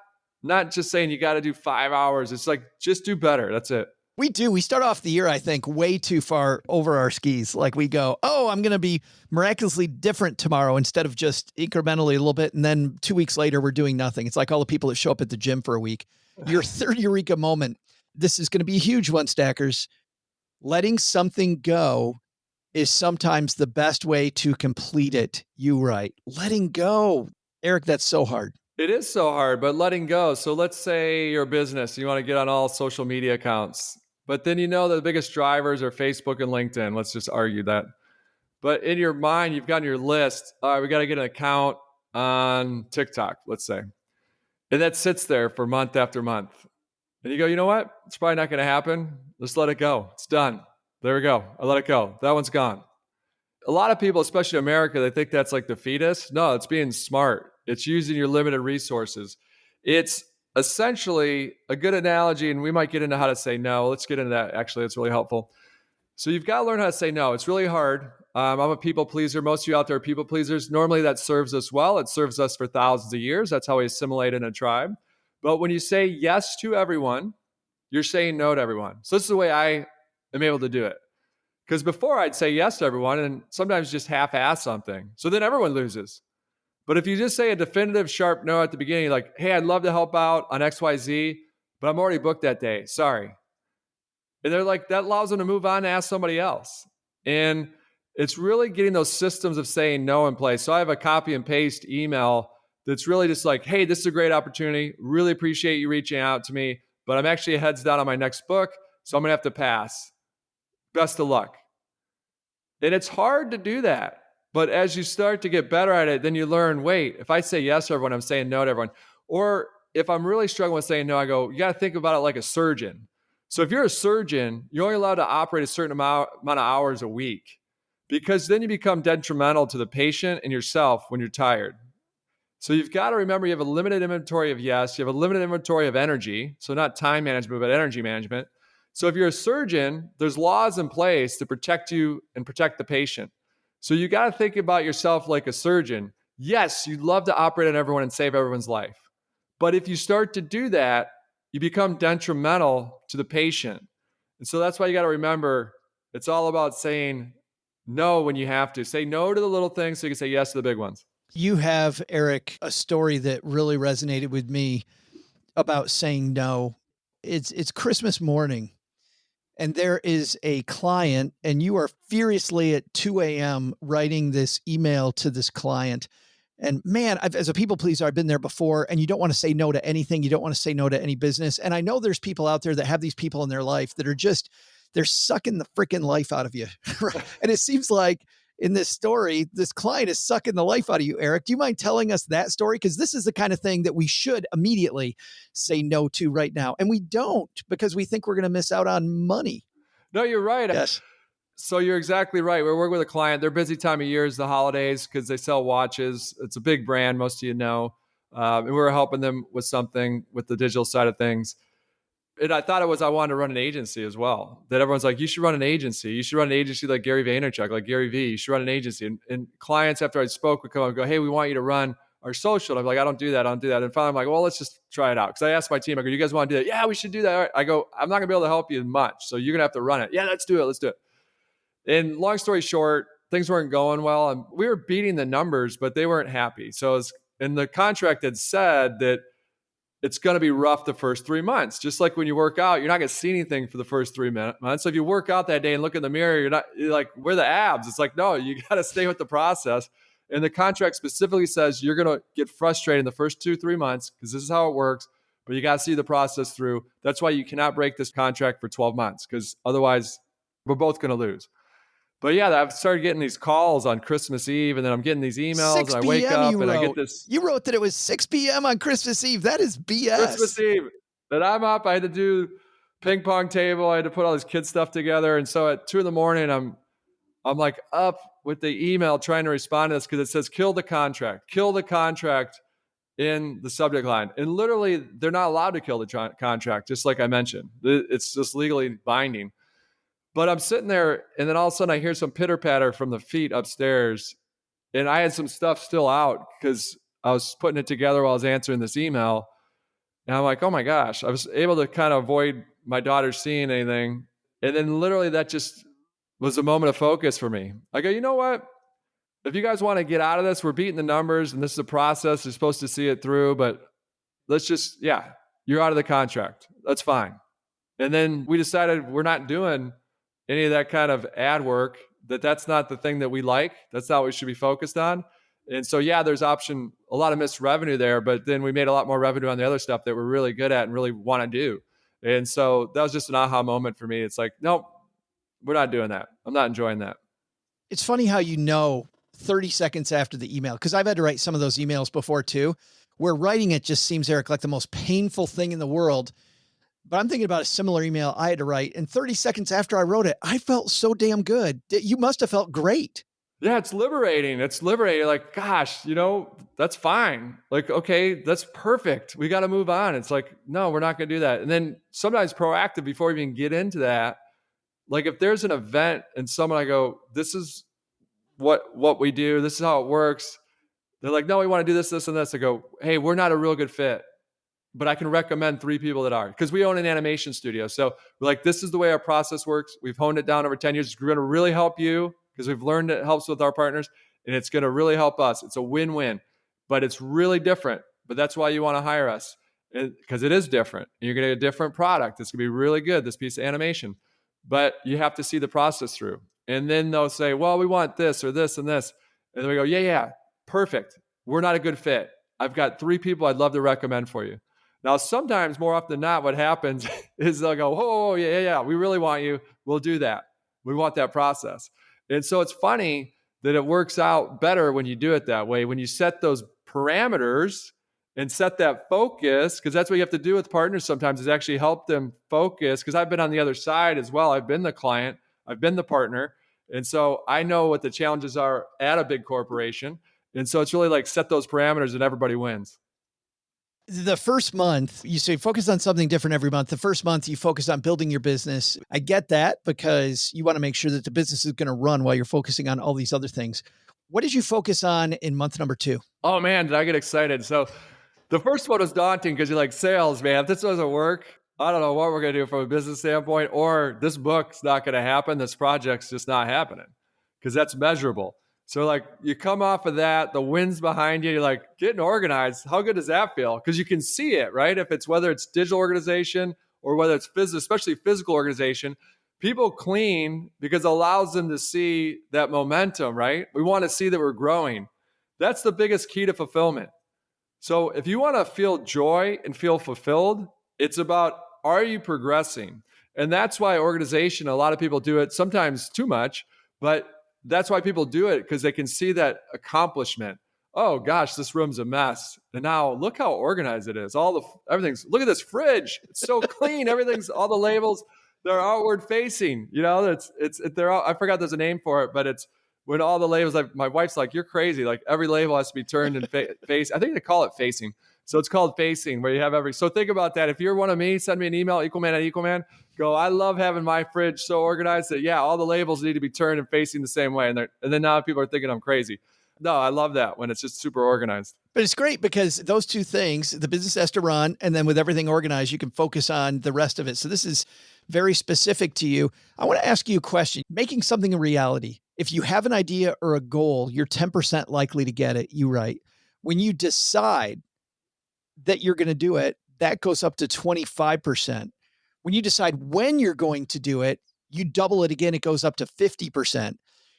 just saying you got to do 5 hours. It's like, just do better. That's it. We do. We start off the year, I think, way too far over our skis. Like we go, oh, I'm going to be miraculously different tomorrow instead of just incrementally a little bit. And then 2 weeks later, we're doing nothing. It's like all the people that show up at the gym for a week. Your third eureka moment. This is going to be a huge one, Stackers. Letting something go is sometimes the best way to complete it. You right. Letting go. Eric, that's so hard. It is so hard, but letting go. So let's say you're a business. You want to get on all social media accounts. But then you know the biggest drivers are Facebook and LinkedIn. Let's just argue that. But in your mind, you've got on your list, all right, we got to get an account on TikTok, let's say. And that sits there for month after month. And you go, you know what? It's probably not going to happen. Just let it go. It's done. There we go. I let it go. That one's gone. A lot of people, especially in America, they think that's like defeatist. No, it's being smart. It's using your limited resources. It's essentially a good analogy, and we might get into how to say no. Let's get into that. Actually, it's really helpful. So you've got to learn how to say no. It's really hard. I'm a people pleaser. Most of you out there are people pleasers. Normally that serves us well. It serves us for thousands of years. That's how we assimilate in a tribe. But when you say yes to everyone, you're saying no to everyone. So this is the way I am able to do it. Because before I'd say yes to everyone and sometimes just half-ass something. So then everyone loses. But if you just say a definitive sharp no at the beginning, like, hey, I'd love to help out on XYZ, but I'm already booked that day. Sorry. And they're like, that allows them to move on and ask somebody else. And it's really getting those systems of saying no in place. So I have a copy and paste email that's really just like, hey, this is a great opportunity. Really appreciate you reaching out to me, but I'm actually heads down on my next book, so I'm going to have to pass. Best of luck. And it's hard to do that. But as you start to get better at it, then you learn, wait, if I say yes to everyone, I'm saying no to everyone. Or if I'm really struggling with saying no, I go, you got to think about it like a surgeon. So if you're a surgeon, you're only allowed to operate a certain amount of hours a week, because then you become detrimental to the patient and yourself when you're tired. So you've got to remember you have a limited inventory of yes, you have a limited inventory of energy. So not time management, but energy management. So if you're a surgeon, there's laws in place to protect you and protect the patient. So you got to think about yourself like a surgeon. Yes, you'd love to operate on everyone and save everyone's life. But if you start to do that, you become detrimental to the patient. And so that's why you got to remember, it's all about saying no when you have to. Say no to the little things so you can say yes to the big ones. You have, Eric, a story that really resonated with me about saying no. It's Christmas morning, and there is a client, and you are furiously at 2 a.m. writing this email to this client. And man, as a people pleaser, I've been there before, and you don't want to say no to anything. You don't want to say no to any business. And I know there's people out there that have these people in their life that are just, they're sucking the freaking life out of you. Right? And it seems like in this story, this client is sucking the life out of you, Eric. Do you mind telling us that story? Because this is the kind of thing that we should immediately say no to right now. And we don't, because we think we're going to miss out on money. No, you're right. Yes. So you're exactly right. We're working with a client. Their busy time of year is the holidays because they sell watches. It's a big brand, most of you know. And we were helping them with something with the digital side of things. And I thought I wanted to run an agency as well. That everyone's like, you should run an agency. You should run an agency like Gary Vaynerchuk, like Gary V. You should run an agency. And clients, after I spoke, would come up and go, hey, we want you to run our social. And I'm like, I don't do that. And finally I'm like, well, let's just try it out. Because I asked my team, I go, you guys want to do that? Yeah, we should do that. All right. I go, I'm not going to be able to help you much. So you're going to have to run it. Yeah, let's do it. And long story short, things weren't going well. And we were beating the numbers, but they weren't happy. So and the contract had said that it's going to be rough the first 3 months. Just like when you work out, you're not going to see anything for the first 3 months. So if you work out that day and look in the mirror, you're like, where are the abs? It's like, no, you got to stay with the process. And the contract specifically says you're going to get frustrated in the first 2-3 months because this is how it works, but you got to see the process through. That's why you cannot break this contract for 12 months because otherwise we're both going to lose. But yeah, I've started getting these calls on Christmas Eve, and then I'm getting these emails, and I wake up and I get this. You wrote that it was 6 p.m. on Christmas Eve. That is BS. Christmas Eve. And I'm up. I had to do ping pong table. I had to put all this kid stuff together. And so at 2 a.m, I'm like up with the email trying to respond to this because it says kill the contract in the subject line. And literally, they're not allowed to kill the contract, just like I mentioned. It's just legally binding. But I'm sitting there, and then all of a sudden I hear some pitter-patter from the feet upstairs, and I had some stuff still out because I was putting it together while I was answering this email. And I'm like, oh my gosh, I was able to kind of avoid my daughter seeing anything. And then literally that just was a moment of focus for me. I go, you know what? If you guys want to get out of this, we're beating the numbers, and this is a process. You're supposed to see it through, but let's just, you're out of the contract. That's fine. And then we decided we're not doing any of that kind of ad work, that's not the thing that we like. That's not what we should be focused on. And so, there's a lot of missed revenue there, but then we made a lot more revenue on the other stuff that we're really good at and really want to do. And so that was just an aha moment for me. It's like, nope, we're not doing that. I'm not enjoying that. It's funny how 30 seconds after the email, because I've had to write some of those emails before too, where writing it just seems, Eric, like the most painful thing in the world. But I'm thinking about a similar email I had to write. And 30 seconds after I wrote it, I felt so damn good. You must have felt great. Yeah, it's liberating. Like, gosh, that's fine. Like, okay, that's perfect. We got to move on. It's like, no, we're not going to do that. And then sometimes proactive before we even get into that. Like if there's an event and I go, this is what we do. This is how it works. They're like, no, we want to do this, this, and this. I go, hey, we're not a real good fit. But I can recommend 3 people that are, because we own an animation studio. So we're like, this is the way our process works. We've honed it down over 10 years. We're going to really help you because we've learned it helps with our partners, and it's going to really help us. It's a win-win, but it's really different. But that's why you want to hire us. because it is different. You're going to get a different product. It's going to be really good, this piece of animation. But you have to see the process through. And then they'll say, well, we want this or this and this. And then we go, yeah, perfect. We're not a good fit. I've got 3 people I'd love to recommend for you. Now, sometimes, more often than not, what happens is they'll go, oh, yeah, we really want you. We'll do that. We want that process. And so it's funny that it works out better when you do it that way, when you set those parameters and set that focus, because that's what you have to do with partners sometimes, is actually help them focus. Because I've been on the other side as well. I've been the client, I've been the partner. And so I know what the challenges are at a big corporation. And so it's really like set those parameters and everybody wins. The first month, you say focus on something different every month. The first month, you focus on building your business. I get that, because you want to make sure that the business is going to run while you're focusing on all these other things. What did you focus on in month number 2? Oh, man, did I get excited. So the first one was daunting because you're like, sales, man, if this doesn't work, I don't know what we're going to do from a business standpoint, or this book's not going to happen. This project's just not happening, because that's measurable. So like you come off of that, the wind's behind you, you're like getting organized. How good does that feel? Because you can see it, right? If it's whether it's digital organization or whether it's especially physical organization, people clean because it allows them to see that momentum, right? We want to see that we're growing. That's the biggest key to fulfillment. So if you want to feel joy and feel fulfilled, it's about, are you progressing? And that's why organization, a lot of people do it sometimes too much, but that's why people do it, because they can see that accomplishment. Oh gosh, this room's a mess. And now look how organized it is. Everything's, look at this fridge. It's so clean. Everything's, all the labels, they're outward facing. You know, I forgot there's a name for it, but it's when all the labels, like my wife's like, you're crazy. Like every label has to be turned and face. I think they call it facing. So it's called facing, where you have so think about that. If you're one of me, send me an email, equalman@equalman. Go, I love having my fridge so organized that, all the labels need to be turned and facing the same way. And then now people are thinking I'm crazy. No, I love that when it's just super organized. But it's great because those two things, the business has to run, and then with everything organized, you can focus on the rest of it. So this is very specific to you. I want to ask you a question. Making something a reality. If you have an idea or a goal, you're 10% likely to get it. You write. When you decide that you're going to do it, that goes up to 25%. When you decide when you're going to do it, you double it again, it goes up to 50%.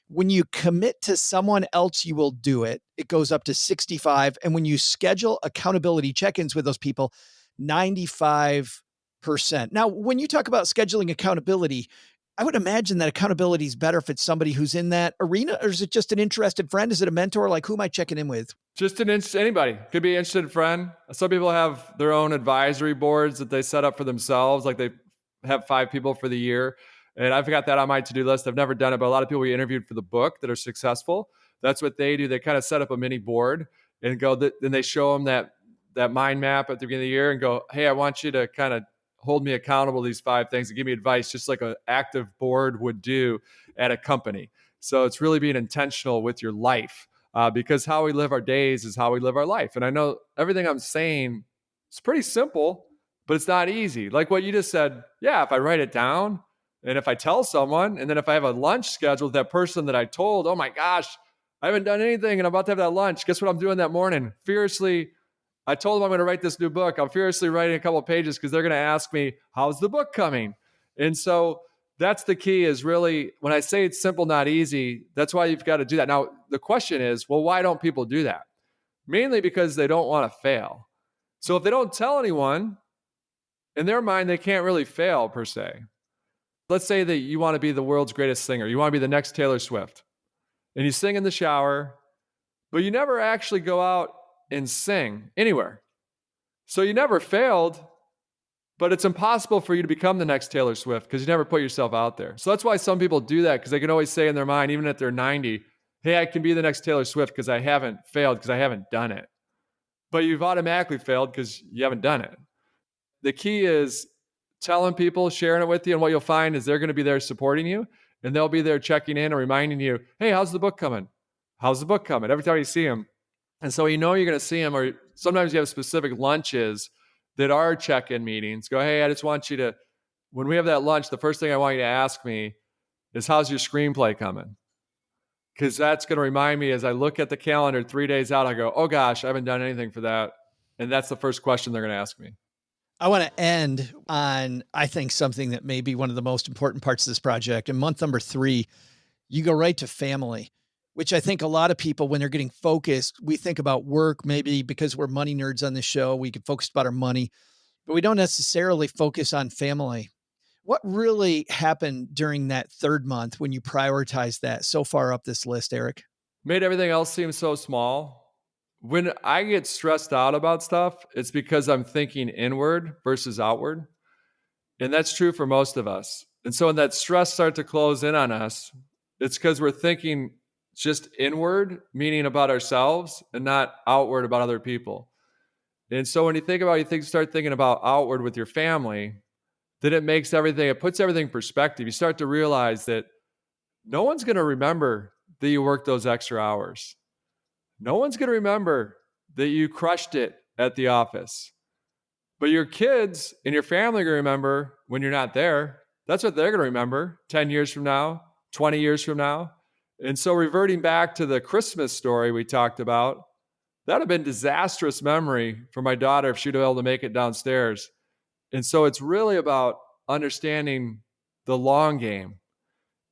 When you commit to someone else, you will do it. It goes up to 65. And when you schedule accountability check-ins with those people, 95%. Now, when you talk about scheduling accountability, I would imagine that accountability is better if it's somebody who's in that arena, or is it just an interested friend? Is it a mentor? Like, who am I checking in with? Just anybody. Could be an interested friend. Some people have their own advisory boards that they set up for themselves. Like they have 5 people for the year. And I've got that on my to-do list. I've never done it, but a lot of people we interviewed for the book that are successful, that's what they do. They kind of set up a mini board and go, then they show them that mind map at the beginning of the year and go, hey, I want you to kind of hold me accountable to these 5 things and give me advice, just like an active board would do at a company. So it's really being intentional with your life, because how we live our days is how we live our life. And I know everything I'm saying is pretty simple, but it's not easy. Like what you just said, if I write it down and if I tell someone, and then if I have a lunch scheduled with that person that I told, oh my gosh, I haven't done anything and I'm about to have that lunch. Guess what I'm doing that morning? Furiously, I told them I'm going to write this new book. I'm furiously writing a couple of pages because they're going to ask me, how's the book coming? And so that's the key, is really, when I say it's simple, not easy, that's why you've got to do that. Now, the question is, well, why don't people do that? Mainly because they don't want to fail. So if they don't tell anyone, in their mind, they can't really fail per se. Let's say that you want to be the world's greatest singer. You want to be the next Taylor Swift. And you sing in the shower, but you never actually go out and sing anywhere. So you never failed, but it's impossible for you to become the next Taylor Swift because you never put yourself out there. So that's why some people do that, because they can always say in their mind, even if they're 90, hey, I can be the next Taylor Swift because I haven't failed, because I haven't done it. But you've automatically failed because you haven't done it. The key is telling people, sharing it with you, and what you'll find is they're going to be there supporting you, and they'll be there checking in and reminding you, hey, how's the book coming? How's the book coming? Every time you see them. And so you're going to see them, or sometimes you have specific lunches that are check-in meetings. Go, hey, I just want you to, when we have that lunch, the first thing I want you to ask me is, how's your screenplay coming? Because that's going to remind me, as I look at the calendar 3 days out, I go, oh gosh, I haven't done anything for that. And that's the first question they're going to ask me. I want to end on, I think, something that may be one of the most important parts of this project. In month number 3, you go right to family, which I think a lot of people, when they're getting focused, we think about work, maybe because we're money nerds on this show, we can focus about our money, but we don't necessarily focus on family. What really happened during that 3rd month when you prioritized that so far up this list, Eric? Made everything else seem so small. When I get stressed out about stuff, it's because I'm thinking inward versus outward. And that's true for most of us. And so when that stress starts to close in on us, it's because we're thinking just inward, meaning about ourselves, and not outward about other people. And so when you think about, start thinking about outward with your family, then it puts everything in perspective. You start to realize that no one's going to remember that you worked those extra hours. No one's going to remember that you crushed it at the office. But your kids and your family are going to remember when you're not there. That's what they're going to remember 10 years from now, 20 years from now. And so reverting back to the Christmas story we talked about, that would have been disastrous memory for my daughter if she'd have been able to make it downstairs. And so it's really about understanding the long game.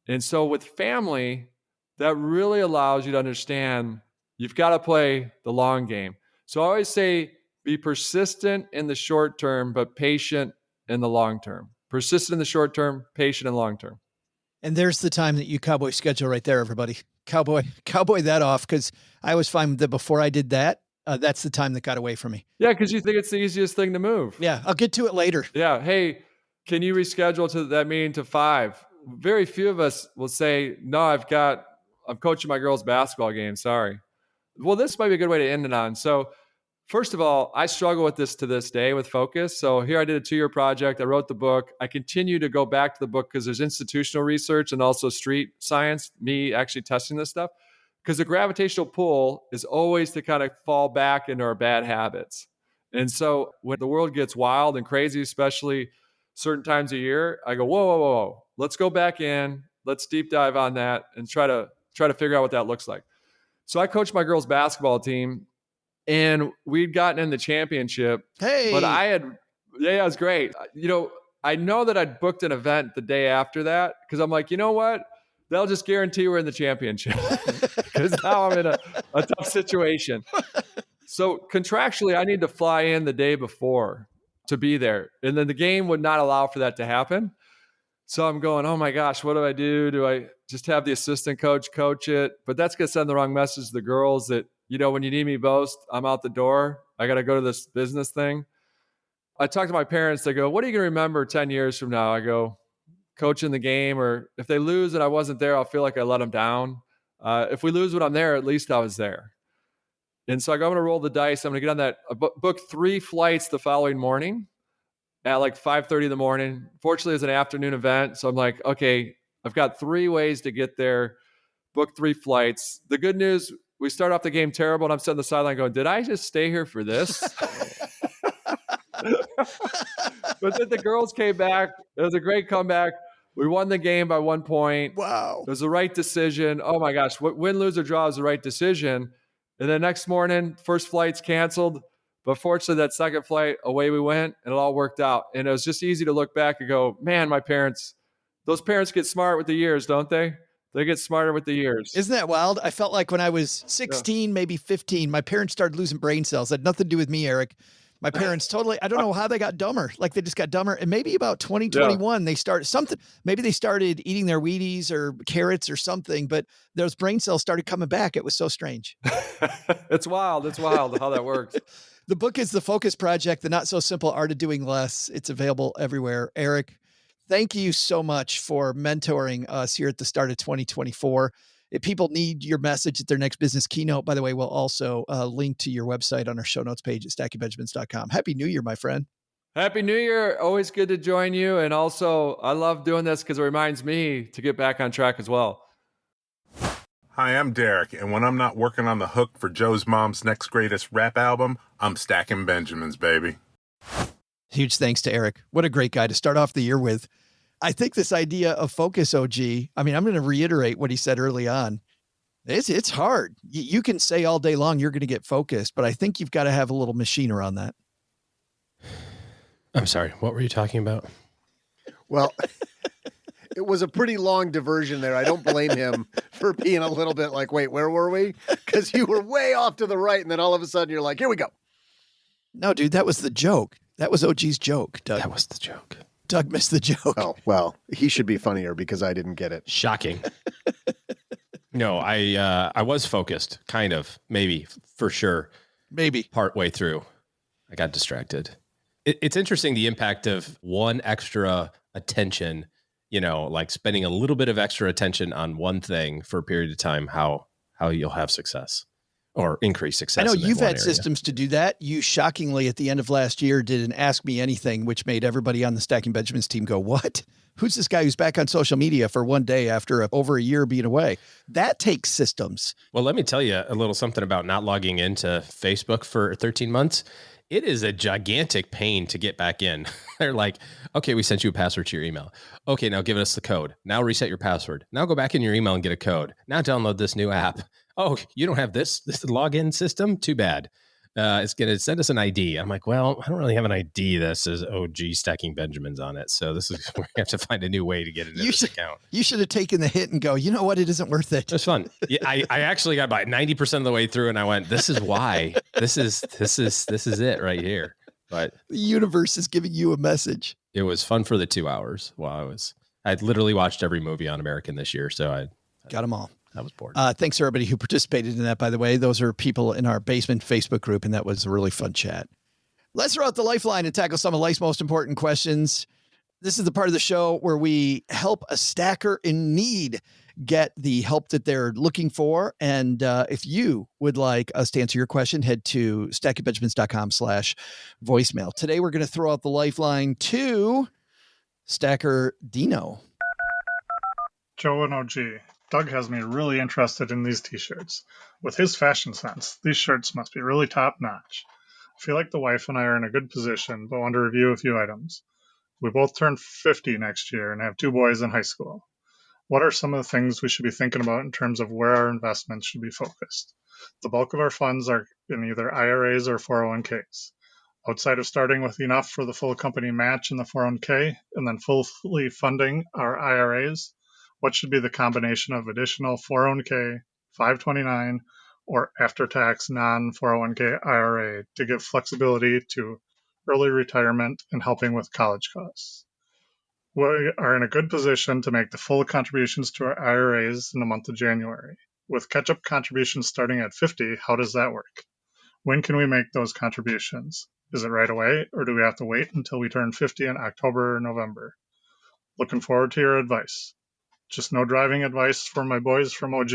And so with family, that really allows you to understand you've got to play the long game. So I always say be persistent in the short term, but patient in the long term. Persistent in the short term, patient in the long term. And there's the time that you cowboy schedule right there, everybody. Cowboy that off, because I was fine that before I did that, that's the time that got away from me. Yeah, because you think it's the easiest thing to move. Yeah, I'll get to it later. Yeah, hey, can you reschedule to that meeting to 5? Very few of us will say, no, I'm coaching my girls' basketball game, sorry. Well, this might be a good way to end it on. So first of all, I struggle with this to this day with focus. So here I did a 2-year project. I wrote the book. I continue to go back to the book because there's institutional research and also street science, me actually testing this stuff. Because the gravitational pull is always to kind of fall back into our bad habits. And so when the world gets wild and crazy, especially certain times of year, I go, whoa. Let's go back in. Let's deep dive on that and try to figure out what that looks like. So I coached my girls' basketball team, and we'd gotten in the championship. Hey, but it was great. I know that I'd booked an event the day after that because I'm like, you know what? They'll just guarantee we're in the championship because now I'm in a tough situation. So contractually, I need to fly in the day before to be there. And then the game would not allow for that to happen. So I'm going, oh my gosh, what do I do? Do I just have the assistant coach it? But that's going to send the wrong message to the girls that, when you need me most, I'm out the door. I got to go to this business thing. I talked to my parents. They go, what are you going to remember 10 years from now? I go, coaching the game, or if they lose and I wasn't there, I'll feel like I let them down. If we lose when I'm there, at least I was there. And so I go, I'm going to roll the dice. I'm going to get on that. I booked 3 flights the following morning at like 5:30 in the morning. Fortunately, it's an afternoon event. So I'm like, okay, I've got 3 ways to get there. Booked 3 flights. The good news, we start off the game terrible, and I'm sitting on the sideline going, did I just stay here for this? But then the girls came back. It was a great comeback. We won the game by 1 point. Wow. It was the right decision. Oh my gosh. Win, lose, or draw is the right decision. And then next morning, first flight's canceled. But fortunately, that second flight, away we went, and it all worked out. And it was just easy to look back and go, man, those parents get smart with the years, don't they? They get smarter with the years. Isn't that wild? I felt like when I was 16, maybe 15, my parents started losing brain cells. It had nothing to do with me, Eric. My parents totally, I don't know how they got dumber. Like they just got dumber. And maybe about 2021, they started something. Maybe they started eating their Wheaties or carrots or something, but those brain cells started coming back. It was so strange. It's wild. It's wild how that works. The book is The Focus Project, The Not So Simple Art of Doing Less. It's available everywhere. Eric, thank you so much for mentoring us here at the start of 2024. If people need your message at their next business keynote, by the way, we'll also link to your website on our show notes page at stackingbenjamins.com. Happy New Year, my friend. Happy New Year. Always good to join you. And also, I love doing this because it reminds me to get back on track as well. Hi, I'm Derek, and when I'm not working on the hook for Joe's mom's next greatest rap album, I'm stacking Benjamins, baby. Huge thanks to Eric. What a great guy to start off the year with. I think this idea of focus, OG, I mean, I'm going to reiterate what he said early on. It's hard. You can say all day long you're going to get focused, but I think you've got to have a little machine around that. I'm sorry. What were you talking about? Well, it was a pretty long diversion there. I don't blame him for being a little bit like, wait, where were we? Because you were way off to the right, and then all of a sudden you're like, here we go. No, dude, that was the joke. That was OG's joke, Doug. That was the joke. Doug missed the joke. Oh, well, he should be funnier because I didn't get it. Shocking. No, I was focused, kind of, maybe, for sure. Maybe. Partway through, I got distracted. It's interesting the impact of one extra attention, like spending a little bit of extra attention on one thing for a period of time, how you'll have success or increase success. I know you've had area. systems to do that. You shockingly at the end of last year did an Ask Me Anything, which made everybody on the Stacking Benjamins team go, what? Who's this guy who's back on social media for one day after over a year being away? That takes systems. Well, let me tell you a little something about not logging into Facebook for 13 months. It is a gigantic pain to get back in. They're like, okay, we sent you a password to your email. Okay, now give us the code. Now reset your password. Now go back in your email and get a code. Now download this new app. Oh, you don't have this login system? Too bad. It's going to send us an ID. I'm like, well, I don't really have an ID that says OG Stacking Benjamins on it. So this is, we have to find a new way to get into this account. You should have taken the hit and go, you know what? It isn't worth it. It was fun. Yeah, I actually got about 90% of the way through and I went, this is why. This is it right here. But the universe is giving you a message. It was fun for the 2 hours while I'd literally watched every movie on American this year. So I got them all. I was bored. Thanks to everybody who participated in that, by the way. Those are people in our basement Facebook group, and that was a really fun chat. Let's throw out the lifeline and tackle some of life's most important questions. This is the part of the show where we help a stacker in need get the help that they're looking for. And if you would like us to answer your question, head to stackingbenjamins.com/voicemail. Today, we're going to throw out the lifeline to Stacker Dino. Joe and OG. Doug has me really interested in these t-shirts. With his fashion sense, these shirts must be really top-notch. I feel like the wife and I are in a good position, but want to review a few items. We both turn 50 next year and have 2 boys in high school. What are some of the things we should be thinking about in terms of where our investments should be focused? The bulk of our funds are in either IRAs or 401ks. Outside of starting with enough for the full company match in the 401k and then fully funding our IRAs, what should be the combination of additional 401k, 529, or after-tax non-401k IRA to give flexibility to early retirement and helping with college costs? We are in a good position to make the full contributions to our IRAs in the month of January. With catch-up contributions starting at 50, how does that work? When can we make those contributions? Is it right away, or do we have to wait until we turn 50 in October or November? Looking forward to your advice. Just no driving advice for my boys from OG.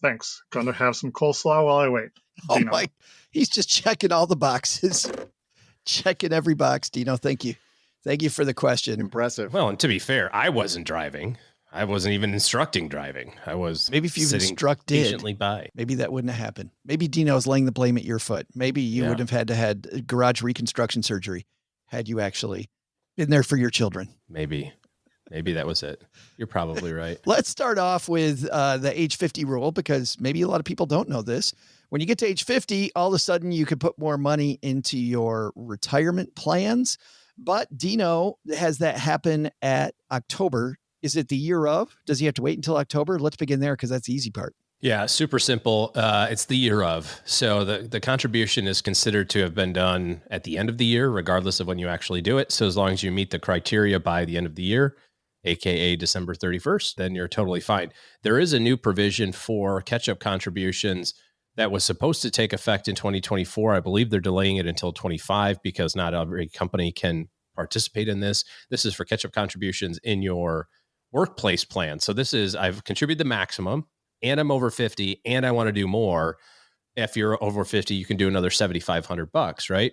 Thanks. Going to have some coleslaw while I wait. Oh Dino. my, he's just checking all the boxes. Checking every box, Dino. Thank you. Thank you for the question. Impressive. Well, and to be fair, I wasn't driving. I wasn't even instructing driving. I was maybe if you sitting instructed patiently by. Maybe that wouldn't have happened. Maybe Dino's laying the blame at your foot. Maybe you would have had garage reconstruction surgery had you actually been there for your children. Maybe that was it. You're probably right. Let's start off with the age 50 rule, because maybe a lot of people don't know this. When you get to age 50, all of a sudden you could put more money into your retirement plans. But Dino has that happen at October. Is it the year of? Does he have to wait until October? Let's begin there, because that's the easy part. Yeah, super simple. It's the year of. So the contribution is considered to have been done at the end of the year, regardless of when you actually do it. So as long as you meet the criteria by the end of the year, AKA December 31st, then you're totally fine. There is a new provision for catch-up contributions that was supposed to take effect in 2024. I believe they're delaying it until 25 because not every company can participate in this. This is for catch-up contributions in your workplace plan. So this is, I've contributed the maximum and I'm over 50 and I want to do more. If you're over 50, you can do another $7,500, right?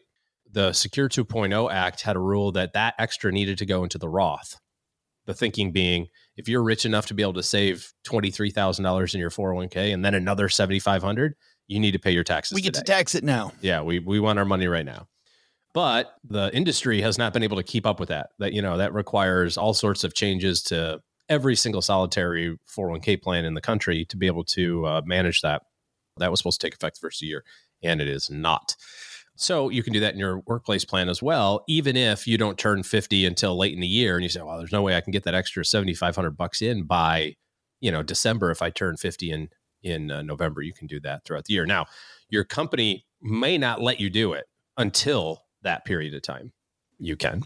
The Secure 2.0 Act had a rule that extra needed to go into the Roth. The thinking being, if you're rich enough to be able to save $23,000 in your 401k and then another $7,500, you need to pay your taxes. We get today. to tax it now. Yeah, we want our money right now. But the industry has not been able to keep up with that. That requires all sorts of changes to every single solitary 401k plan in the country to be able to manage that. That was supposed to take effect the first year, and it is not. So you can do that in your workplace plan as well, even if you don't turn 50 until late in the year, and you say, well, there's no way I can get that extra $7,500 in by, December if I turn 50 in November. You can do that throughout the year. Now, your company may not let you do it until that period of time. You can.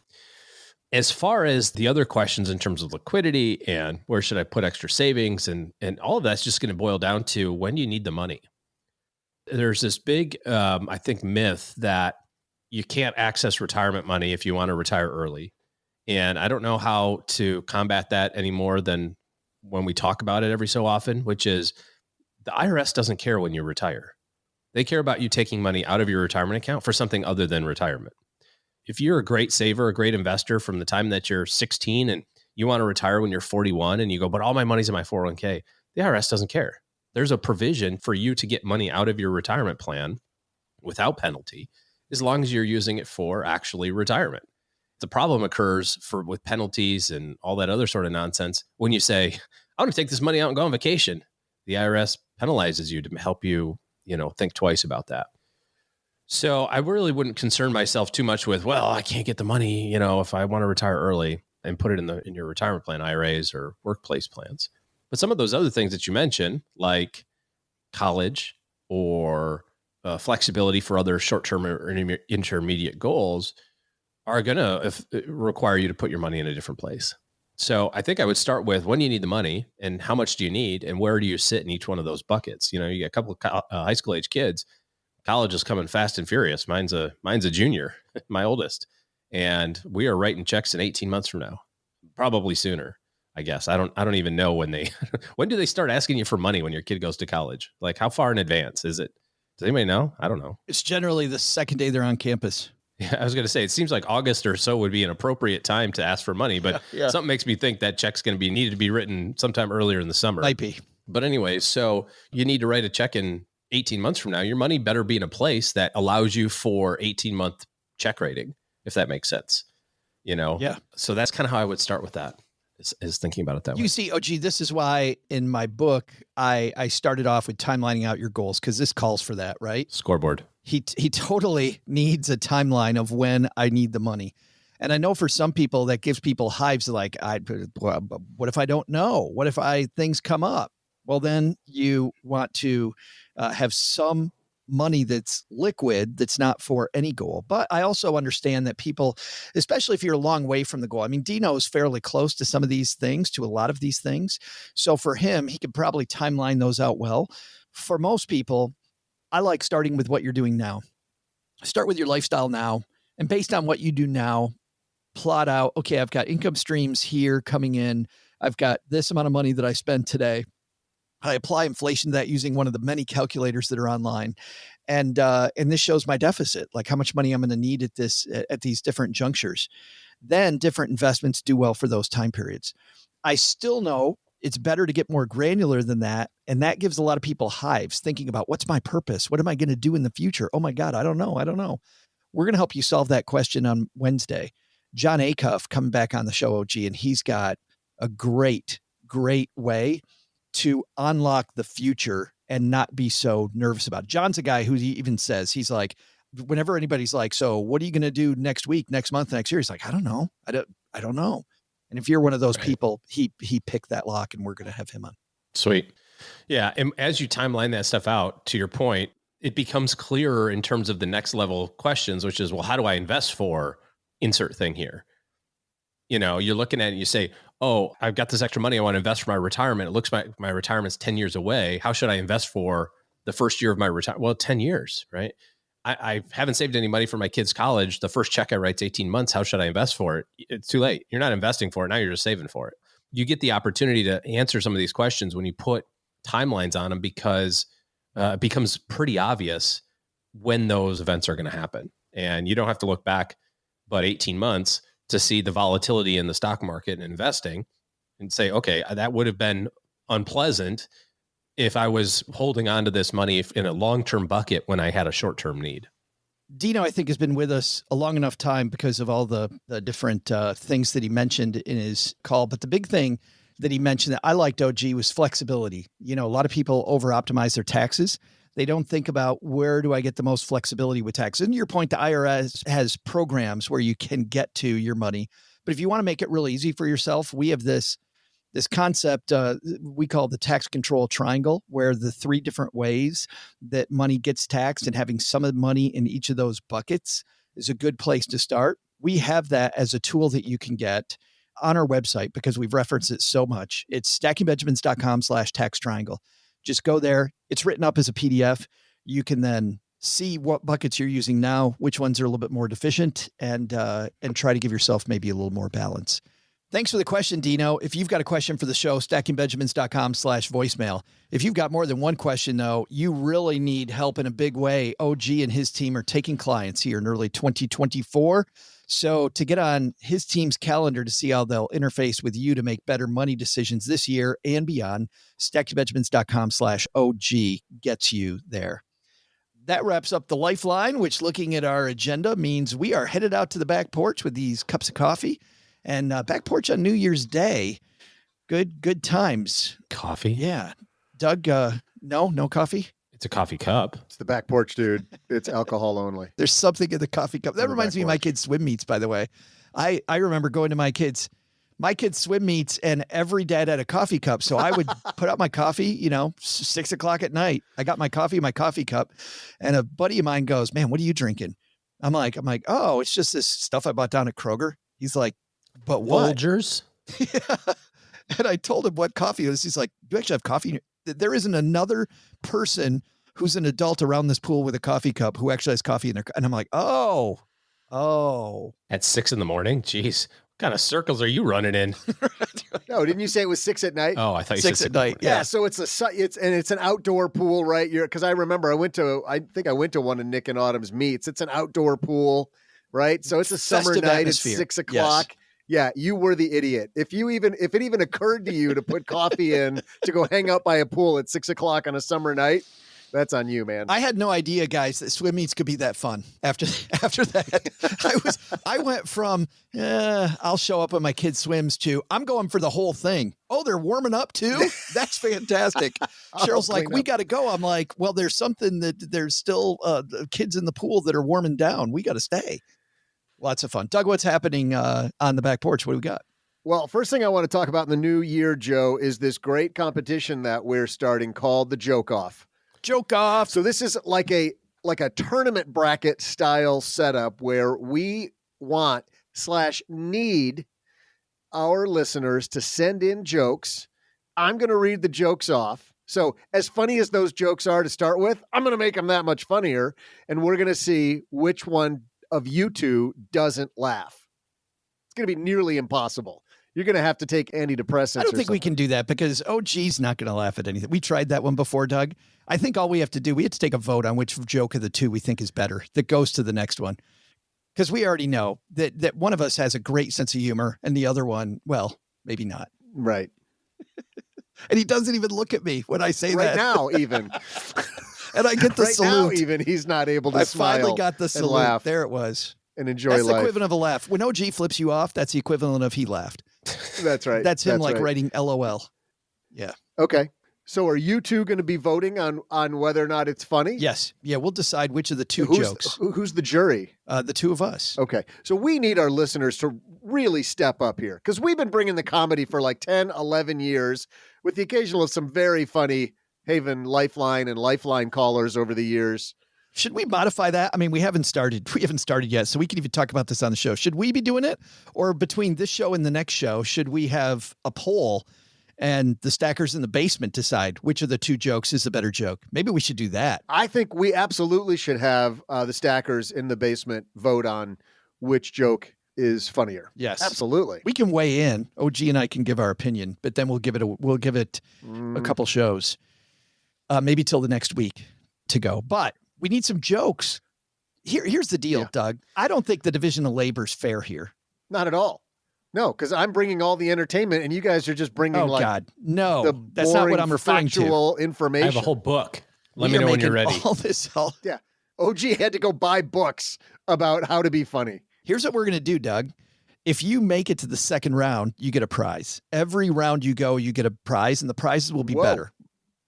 As far as the other questions in terms of liquidity and where should I put extra savings and all of that's just going to boil down to when do you need the money? There's this big, I think, myth that you can't access retirement money if you want to retire early. And I don't know how to combat that any more than when we talk about it every so often, which is the IRS doesn't care when you retire. They care about you taking money out of your retirement account for something other than retirement. If you're a great saver, a great investor from the time that you're 16 and you want to retire when you're 41 and you go, but all my money's in my 401k, the IRS doesn't care. There's a provision for you to get money out of your retirement plan without penalty, as long as you're using it for actually retirement. The problem occurs with penalties and all that other sort of nonsense when you say, I want to take this money out and go on vacation. The IRS penalizes you to help you, think twice about that. So I really wouldn't concern myself too much with, well, I can't get the money, if I want to retire early and put it in your retirement plan, IRAs or workplace plans. But some of those other things that you mentioned, like college or flexibility for other short-term or intermediate goals, are going to require you to put your money in a different place. So I think I would start with when do you need the money and how much do you need and where do you sit in each one of those buckets? You get a couple of high school age kids. College is coming fast and furious. Mine's a junior, my oldest, and we are writing checks in 18 months from now, probably sooner. I guess I don't even know when do they start asking you for money when your kid goes to college? Like how far in advance is it? Does anybody know? I don't know. It's generally the second day they're on campus. Yeah, I was going to say, it seems like August or so would be an appropriate time to ask for money, but something makes me think that check's going to be needed to be written sometime earlier in the summer. Might be. But anyway, so you need to write a check in 18 months from now. Your money better be in a place that allows you for 18-month check writing, if that makes sense. Yeah. So that's kind of how I would start with that. Is thinking about it that way. You see, this is why in my book, I started off with timelining out your goals because this calls for that, right? Scoreboard. He totally needs a timeline of when I need the money. And I know for some people that gives people hives like, what if I don't know? What if things come up? Well, then you want to have some money that's liquid, that's not for any goal. But I also understand that people, especially if you're a long way from the goal, Dino is fairly close to some of these things, to a lot of these things. So for him, he could probably timeline those out well. For most people, I like starting with what you're doing now. Start with your lifestyle now. And based on what you do now, plot out, okay, I've got income streams here coming in. I've got this amount of money that I spend today. I apply inflation to that using one of the many calculators that are online. And this shows my deficit, like how much money I'm going to need at these different junctures. Then different investments do well for those time periods. I still know it's better to get more granular than that. And that gives a lot of people hives thinking about what's my purpose? What am I going to do in the future? Oh my God, I don't know. We're going to help you solve that question on Wednesday. John Acuff coming back on the show, OG, and he's got a great way to unlock the future and not be so nervous about it. John's a guy who even says, he's like, whenever anybody's like, so what are you going to do next week, next month, next year? He's like, I don't know. I don't know. And if you're one of those people, he picked that lock and we're going to have him on. Sweet. Yeah. And as you timeline that stuff out, to your point, it becomes clearer in terms of the next level questions, which is, well, how do I invest for insert thing here? You're looking at it and you say, oh, I've got this extra money I want to invest for my retirement. It looks like my retirement's 10 years away. How should I invest for the first year of my retirement? Well, 10 years, right? I haven't saved any money for my kids' college. The first check I write's 18 months. How should I invest for it? It's too late. You're not investing for it. Now you're just saving for it. You get the opportunity to answer some of these questions when you put timelines on them because it becomes pretty obvious when those events are going to happen. And you don't have to look back but 18 months to see the volatility in the stock market and investing and say, okay, that would have been unpleasant if I was holding on to this money in a long-term bucket when I had a short-term need. Dino, I think, has been with us a long enough time because of all the different things that he mentioned in his call. But the big thing, that he mentioned that I liked, OG, was flexibility. You know, a lot of people over optimize their taxes. They don't think about where do I get the most flexibility with taxes. And to your point, the IRS has programs where you can get to your money. But if you want to make it really easy for yourself, we have this concept we call the tax control triangle, where the 3 different ways that money gets taxed and having some of the money in each of those buckets is a good place to start. We have that as a tool that you can get on our website because we've referenced it so much. It's stackingbenjamins.com/tax triangle. Just go there. It's written up as a PDF. You can then see what buckets you're using now, which ones are a little bit more deficient, and try to give yourself maybe a little more balance. Thanks for the question, Dino. If you've got a question for the show, stackingbenjamins.com/voicemail. If you've got more than one question, though, you really need help in a big way. OG and his team are taking clients here in early 2024. So to get on his team's calendar to see how they'll interface with you to make better money decisions this year and beyond, stackingbenjamins.com/OG gets you there. That wraps up the Lifeline, which, looking at our agenda, means we are headed out to the back porch with these cups of coffee. And back porch on New Year's Day. Good times. Coffee? Yeah. Doug, no coffee? It's a coffee cup. It's the back porch, dude. It's alcohol only. There's something in the coffee cup. That reminds me of my kids' swim meets, by the way. I remember going to my kids' swim meets, and every dad had a coffee cup. So I would put out my coffee, 6 o'clock at night. I got my coffee in my coffee cup, and a buddy of mine goes, "Man, what are you drinking?" I'm like, "Oh, it's just this stuff I bought down at Kroger." He's like, "But what?" Folgers? Yeah. And I told him what coffee it was. He's like, "Do you actually have coffee?" There isn't another person who's an adult around this pool with a coffee cup who actually has coffee in their cup. And I'm like, oh. At 6 a.m? Jeez. What kind of circles are you running in? No, didn't you say it was 6 at night? Oh, I thought you 6 said at night. Yeah. So it's an outdoor pool, right? Because I remember I think I went to one of Nick and Autumn's meets. It's an outdoor pool, right? So it's a summer Festive night. atmosphere. It's 6 o'clock. Yes. Yeah, you were the idiot. If it even occurred to you to put coffee in to go hang out by a pool at 6 o'clock on a summer night, that's on you, man. I had no idea, guys, that swim meets could be that fun. After that, I went from I'll show up when my kid swims to I'm going for the whole thing. Oh, they're warming up too? That's fantastic. Cheryl's like, we got to go. I'm like, well, there's still kids in the pool that are warming down. We got to stay. Lots of fun. Doug, what's happening on the back porch? What do we got? Well, first thing I want to talk about in the new year, Joe, is this great competition that we're starting called the Joke Off. Joke Off. So this is like a tournament bracket style setup where we want/need our listeners to send in jokes. I'm going to read the jokes off. So as funny as those jokes are to start with, I'm going to make them that much funnier. And we're going to see which one of you two doesn't laugh. It's going to be nearly impossible. You're going to have to take antidepressants. I don't think we can do that because OG's not going to laugh at anything. We tried that one before, Doug. I think all we have to do, we have to take a vote on which joke of the two we think is better that goes to the next one. Because we already know that one of us has a great sense of humor and the other one, well, maybe not. Right. And he doesn't even look at me when I say right that. now, even. And I get the right salute. Now, even he's not able to smile. I finally got the salute. Laugh there it was. And enjoy life. That's life. the equivalent of a laugh. When OG flips you off, that's the equivalent of he laughed. That's right. That's him writing LOL. Yeah. Okay. So are you two going to be voting on whether or not it's funny? Yes. Yeah, we'll decide which of the two jokes. Who's the jury? The two of us. Okay. So we need our listeners to really step up here because we've been bringing the comedy for like 10, 11 years with the occasional of some very funny Haven Lifeline and Lifeline callers over the years. Should we modify that? I mean, we haven't started yet, so we can even talk about this on the show. Should we be doing it? Or between this show and the next show, should we have a poll and the stackers in the basement decide which of the two jokes is the better joke? Maybe we should do that. I think we absolutely should have the stackers in the basement vote on which joke is funnier. Yes, absolutely. We can weigh in. OG and I can give our opinion, but then we'll give it a couple shows, maybe till the next week to go. But we need some jokes. Here's the deal, Doug. I don't think the division of labor is fair here. Not at all. No, because I'm bringing all the entertainment, and you guys are just bringing no, that's not what I'm referring to. Information. I have a whole book. Let me know when you're ready. Yeah, OG had to go buy books about how to be funny. Here's what we're gonna do, Doug. If you make it to the second round, you get a prize. Every round you go, you get a prize, and the prizes will be better.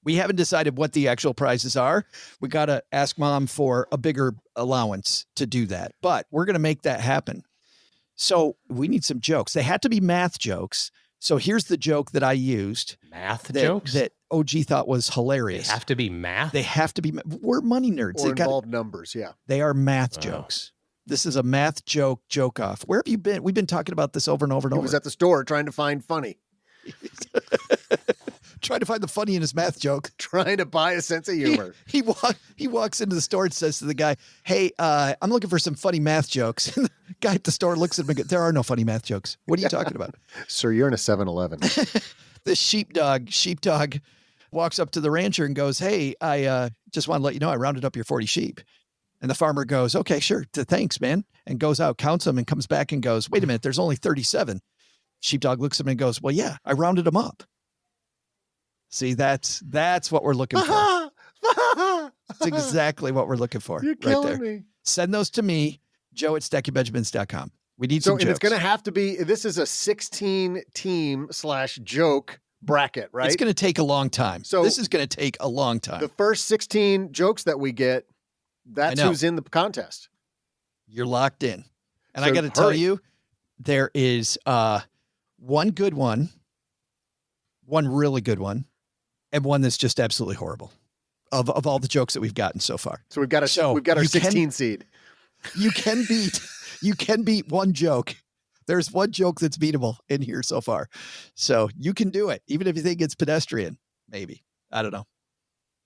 We haven't decided what the actual prizes are. We got to ask Mom for a bigger allowance to do that, but we're going to make that happen. So we need some jokes. They had to be math jokes. So here's the joke that I used. Math jokes? That OG thought was hilarious. They have to be math? They have to be. We're money nerds. Or involve numbers, yeah. They are math jokes. This is a math joke off. Where have you been? We've been talking about this over and over and over. He was at the store trying to find funny. Trying to find the funny in his math joke. Trying to buy a sense of humor. He walks into the store and says to the guy, hey, I'm looking for some funny math jokes. And the guy at the store looks at him and goes, there are no funny math jokes. What are you talking about? Sir, you're in a 7-Eleven. The sheepdog walks up to the rancher and goes, hey, I just want to let you know I rounded up your 40 sheep. And the farmer goes, okay, sure. Thanks, man. And goes out, counts them, and comes back and goes, wait a minute, there's only 37. Sheepdog looks at him and goes, well, yeah, I rounded them up. See, that's what we're looking for. That's exactly what we're looking for. You're killing me. Send those to me, joe@stackingbenjamins.com. We need some jokes. And it's going to have to be, this is a 16-team/joke bracket, right? It's going to take a long time. So this is going to take a long time. The first 16 jokes that we get, that's who's in the contest. You're locked in. And I got to tell you, there is one good one, one really good one, and one that's just absolutely horrible of all the jokes that we've gotten so far. So we've got our 16 seed. You can beat one joke. There's one joke that's beatable in here so far. So you can do it, even if you think it's pedestrian, maybe. I don't know.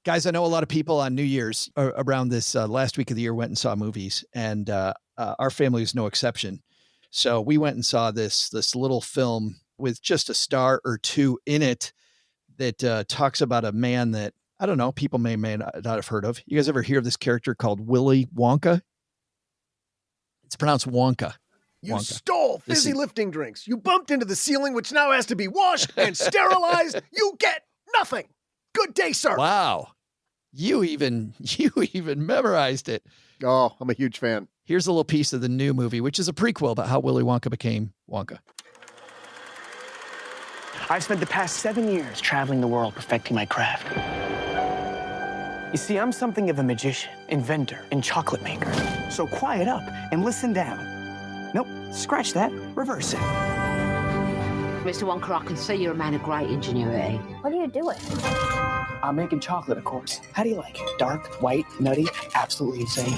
Guys, I know a lot of people on New Year's around this last week of the year went and saw movies, and our family is no exception. So we went and saw this little film with just a star or two in it that talks about a man that, I don't know, people may not have heard of. You guys ever hear of this character called Willy Wonka? It's pronounced Wonka. You stole fizzy lifting drinks. You bumped into the ceiling, which now has to be washed and sterilized. You get nothing. Good day, sir. Wow. You even memorized it. Oh, I'm a huge fan. Here's a little piece of the new movie, which is a prequel about how Willy Wonka became Wonka. I've spent the past 7 years traveling the world perfecting my craft. You see, I'm something of a magician, inventor, and chocolate maker. So quiet up and listen down. Nope, scratch that, reverse it. Mr. Wonka, I can see you're a man of great ingenuity. What are you doing? I'm making chocolate, of course. How do you like it? Dark, white, nutty, absolutely insane.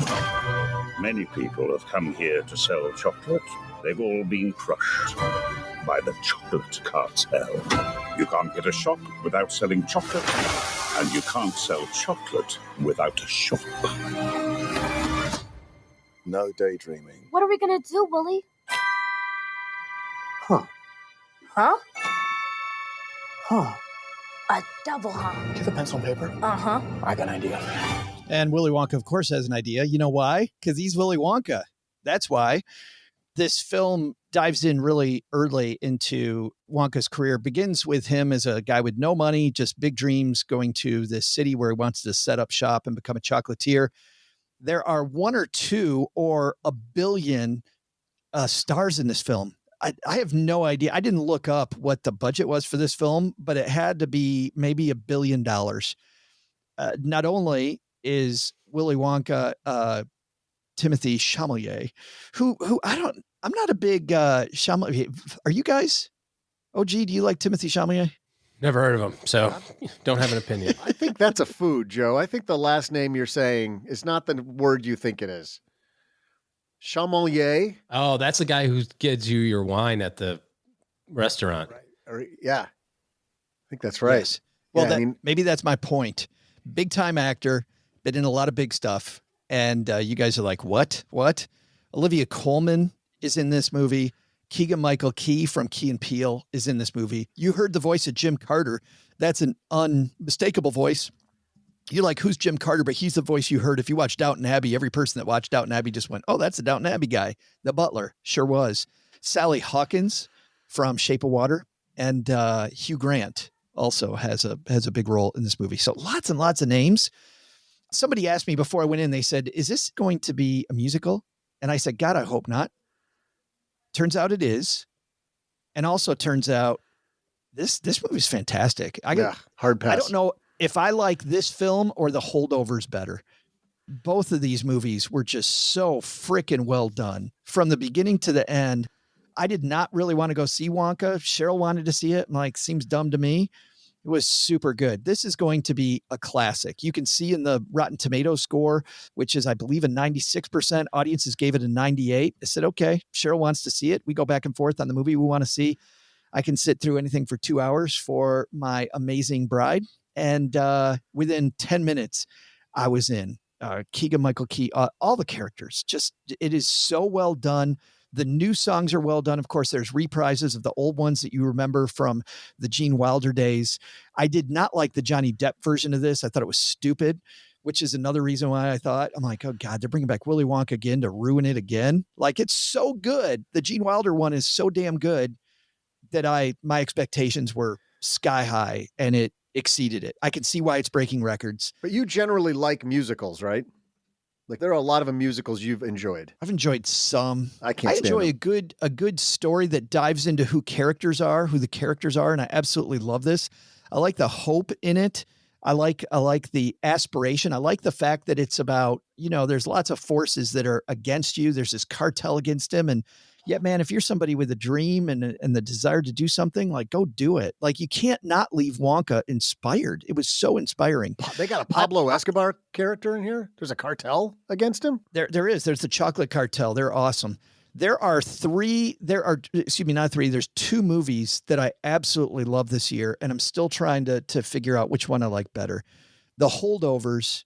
Many people have come here to sell chocolate. They've all been crushed by the chocolate cartel. You can't get a shop without selling chocolate, and you can't sell chocolate without a shop. No daydreaming. What are we gonna do, Willie? Huh. Huh? Huh. A double huh. Do you have a pencil and paper? Uh-huh. I got an idea. And Willy Wonka, of course, has an idea. You know why? Because he's Willy Wonka. That's why. This film dives in really early into Wonka's career. Begins with him as a guy with no money, just big dreams, going to this city where he wants to set up shop and become a chocolatier. There are 1 or 2 or a billion stars in this film. I have no idea. I didn't look up what the budget was for this film, but it had to be maybe $1 billion. Not only is Willy Wonka Timothy Chalamet, who I'm not a big Chalamet. Are you guys? OG, do you like Timothy Chalamet? Never heard of him, so don't have an opinion. I think that's a food, Joe. I think the last name you're saying is not the word you think it is. Chamalier. Oh, that's the guy who gives you your wine at the restaurant. Right. Yeah. I think that's right. Yes. Well, maybe that's my point. Big time actor, been in a lot of big stuff. And you guys are like, what? Olivia Colman is in this movie. Keegan-Michael Key from Key and Peele is in this movie. You heard the voice of Jim Carter. That's an unmistakable voice. You're like, who's Jim Carter? But he's the voice you heard. If you watched Downton Abbey, every person that watched Downton Abbey just went, oh, that's the Downton Abbey guy. The butler sure was. Sally Hawkins from Shape of Water. And Hugh Grant also has a big role in this movie. So lots and lots of names. Somebody asked me before I went in, they said, is this going to be a musical? And I said, God, I hope not. Turns out it is. And also turns out this movie's fantastic. Hard pass. I don't know if I like this film or The Holdovers better. Both of these movies were just so freaking well done from the beginning to the end. I did not really want to go see Wonka. Cheryl wanted to see it. I'm like, seems dumb to me. It was super good. This is going to be a classic. You can see in the Rotten Tomatoes score, which is, I believe, a 96%. Audiences gave it a 98. I said, okay, Cheryl wants to see it. We go back and forth on the movie we want to see. I can sit through anything for 2 hours for my amazing bride. And within 10 minutes, I was in. Keegan-Michael Key, all the characters. Just, it is so well done. The new songs are well done. Of course, there's reprises of the old ones that you remember from the Gene Wilder days. I did not like the Johnny Depp version of this. I thought it was stupid, which is another reason why I'm like, oh God, they're bringing back Willy Wonka again to ruin it again. Like, it's so good. The Gene Wilder one is so damn good that my expectations were sky high, and it exceeded it. I can see why it's breaking records. But you generally like musicals, right? Like, there are a lot of musicals you've enjoyed. I've enjoyed some. I enjoy a good story that dives into who the characters are, and I absolutely love this. I like the hope in it. I like the aspiration. I like the fact that it's about, there's lots of forces that are against you. There's this cartel against him, and yet, man, if you're somebody with a dream and the desire to do something, like, go do it. Like, you can't not leave Wonka inspired. It was so inspiring. They got a Pablo Escobar character in here. There's a cartel against him. There is. There's the chocolate cartel. They're awesome. There's 2 movies that I absolutely love this year, and I'm still trying to figure out which one I like better. The Holdovers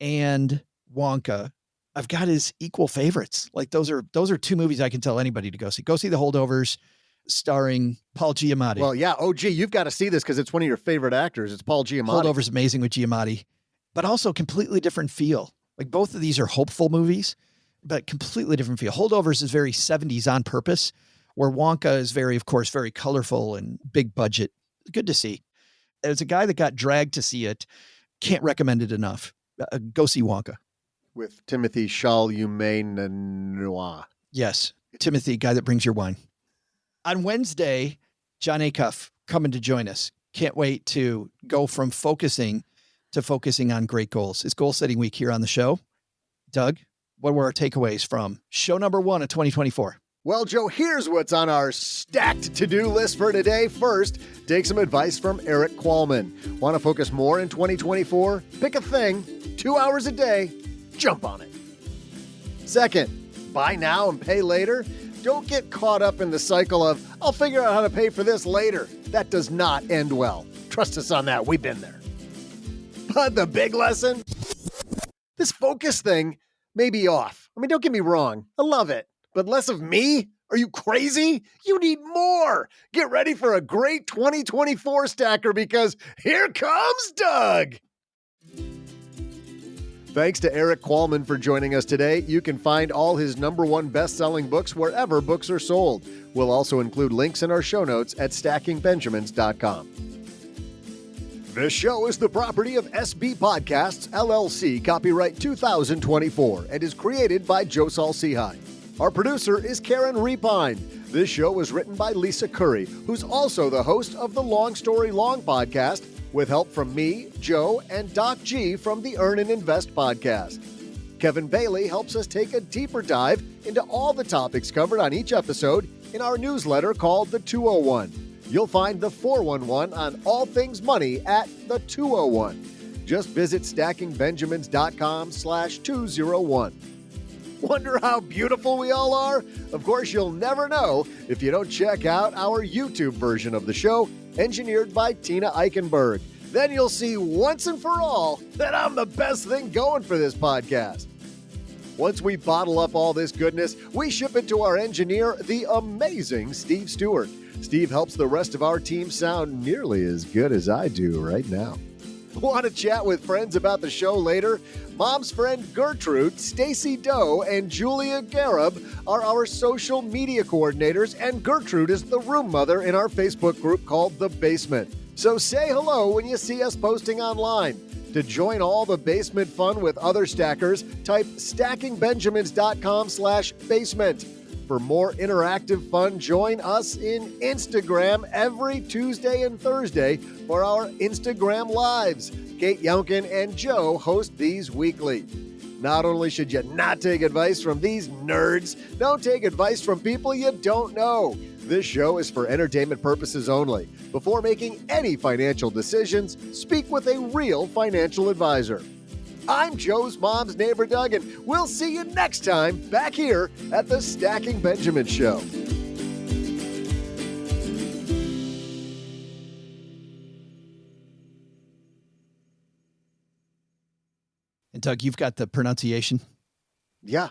and Wonka, I've got as equal favorites. Like, those are 2 movies I can tell anybody to go see. Go see The Holdovers, starring Paul Giamatti. Well, yeah. Oh, gee, you've got to see this because it's one of your favorite actors. It's Paul Giamatti. Holdovers amazing with Giamatti, but also completely different feel. Like, both of these are hopeful movies, but completely different feel. Holdovers is very 70s on purpose, where Wonka is very, of course, very colorful and big budget. Good to see. As a guy that got dragged to see it, can't recommend it enough. Go see Wonka. With Timothy Chalamet. Yes, Timothy, guy that brings your wine. On Wednesday, John Acuff coming to join us. Can't wait to go from focusing on great goals. It's goal setting week here on the show. Doug, what were our takeaways from show number 1 of 2024? Well, Joe, here's what's on our stacked to-do list for today. First, take some advice from Eric Qualman. Want to focus more in 2024? Pick a thing, 2 hours a day, jump on it. Second, buy now and pay later. Don't get caught up in the cycle of, I'll figure out how to pay for this later. That does not end well. Trust us on that. We've been there. But the big lesson? This focus thing may be off. I mean, don't get me wrong. I love it. But less of me? Are you crazy? You need more. Get ready for a great 2024 stacker because here comes Doug. Thanks to Eric Qualman for joining us today. You can find all his #1 best-selling books wherever books are sold. We'll also include links in our show notes at stackingbenjamins.com. This show is the property of SB Podcasts, LLC, copyright 2024, and is created by Joe Salsihai. Our producer is Karen Repine. This show was written by Lisa Curry, who's also the host of the Long Story Long podcast, with help from me, Joe, and Doc G from the Earn and Invest podcast. Kevin Bailey helps us take a deeper dive into all the topics covered on each episode in our newsletter called The 201. You'll find the 411 on all things money at the 201. Just visit stackingbenjamins.com/201. Wonder how beautiful we all are? Of course, you'll never know if you don't check out our YouTube version of the show, engineered by Tina Eichenberg. Then you'll see once and for all that I'm the best thing going for this podcast. Once we bottle up all this goodness, we ship it to our engineer, the amazing Steve Stewart. Steve helps the rest of our team sound nearly as good as I do right now. Want to chat with friends about the show later? Mom's friend Gertrude, Stacy Doe, and Julia Garib are our social media coordinators, and Gertrude is the room mother in our Facebook group called The Basement. So say hello when you see us posting online. To join all the basement fun with other stackers, type stackingbenjamins.com/basement. For more interactive fun, join us in Instagram every Tuesday and Thursday for our Instagram Lives. Kate Younkin and Joe host these weekly. Not only should you not take advice from these nerds, don't take advice from people you don't know. This show is for entertainment purposes only. Before making any financial decisions, speak with a real financial advisor. I'm Joe's mom's neighbor, Doug, and we'll see you next time back here at the Stacking Benjamin Show. And Doug, you've got the pronunciation? Yeah,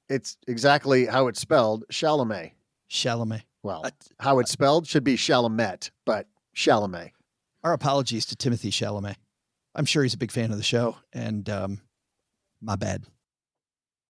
it's exactly how it's spelled, Chalamet. Chalamet. Well, how it's spelled should be Chalamet, but Chalamet. Our apologies to Timothy Chalamet. I'm sure he's a big fan of the show, and my bad.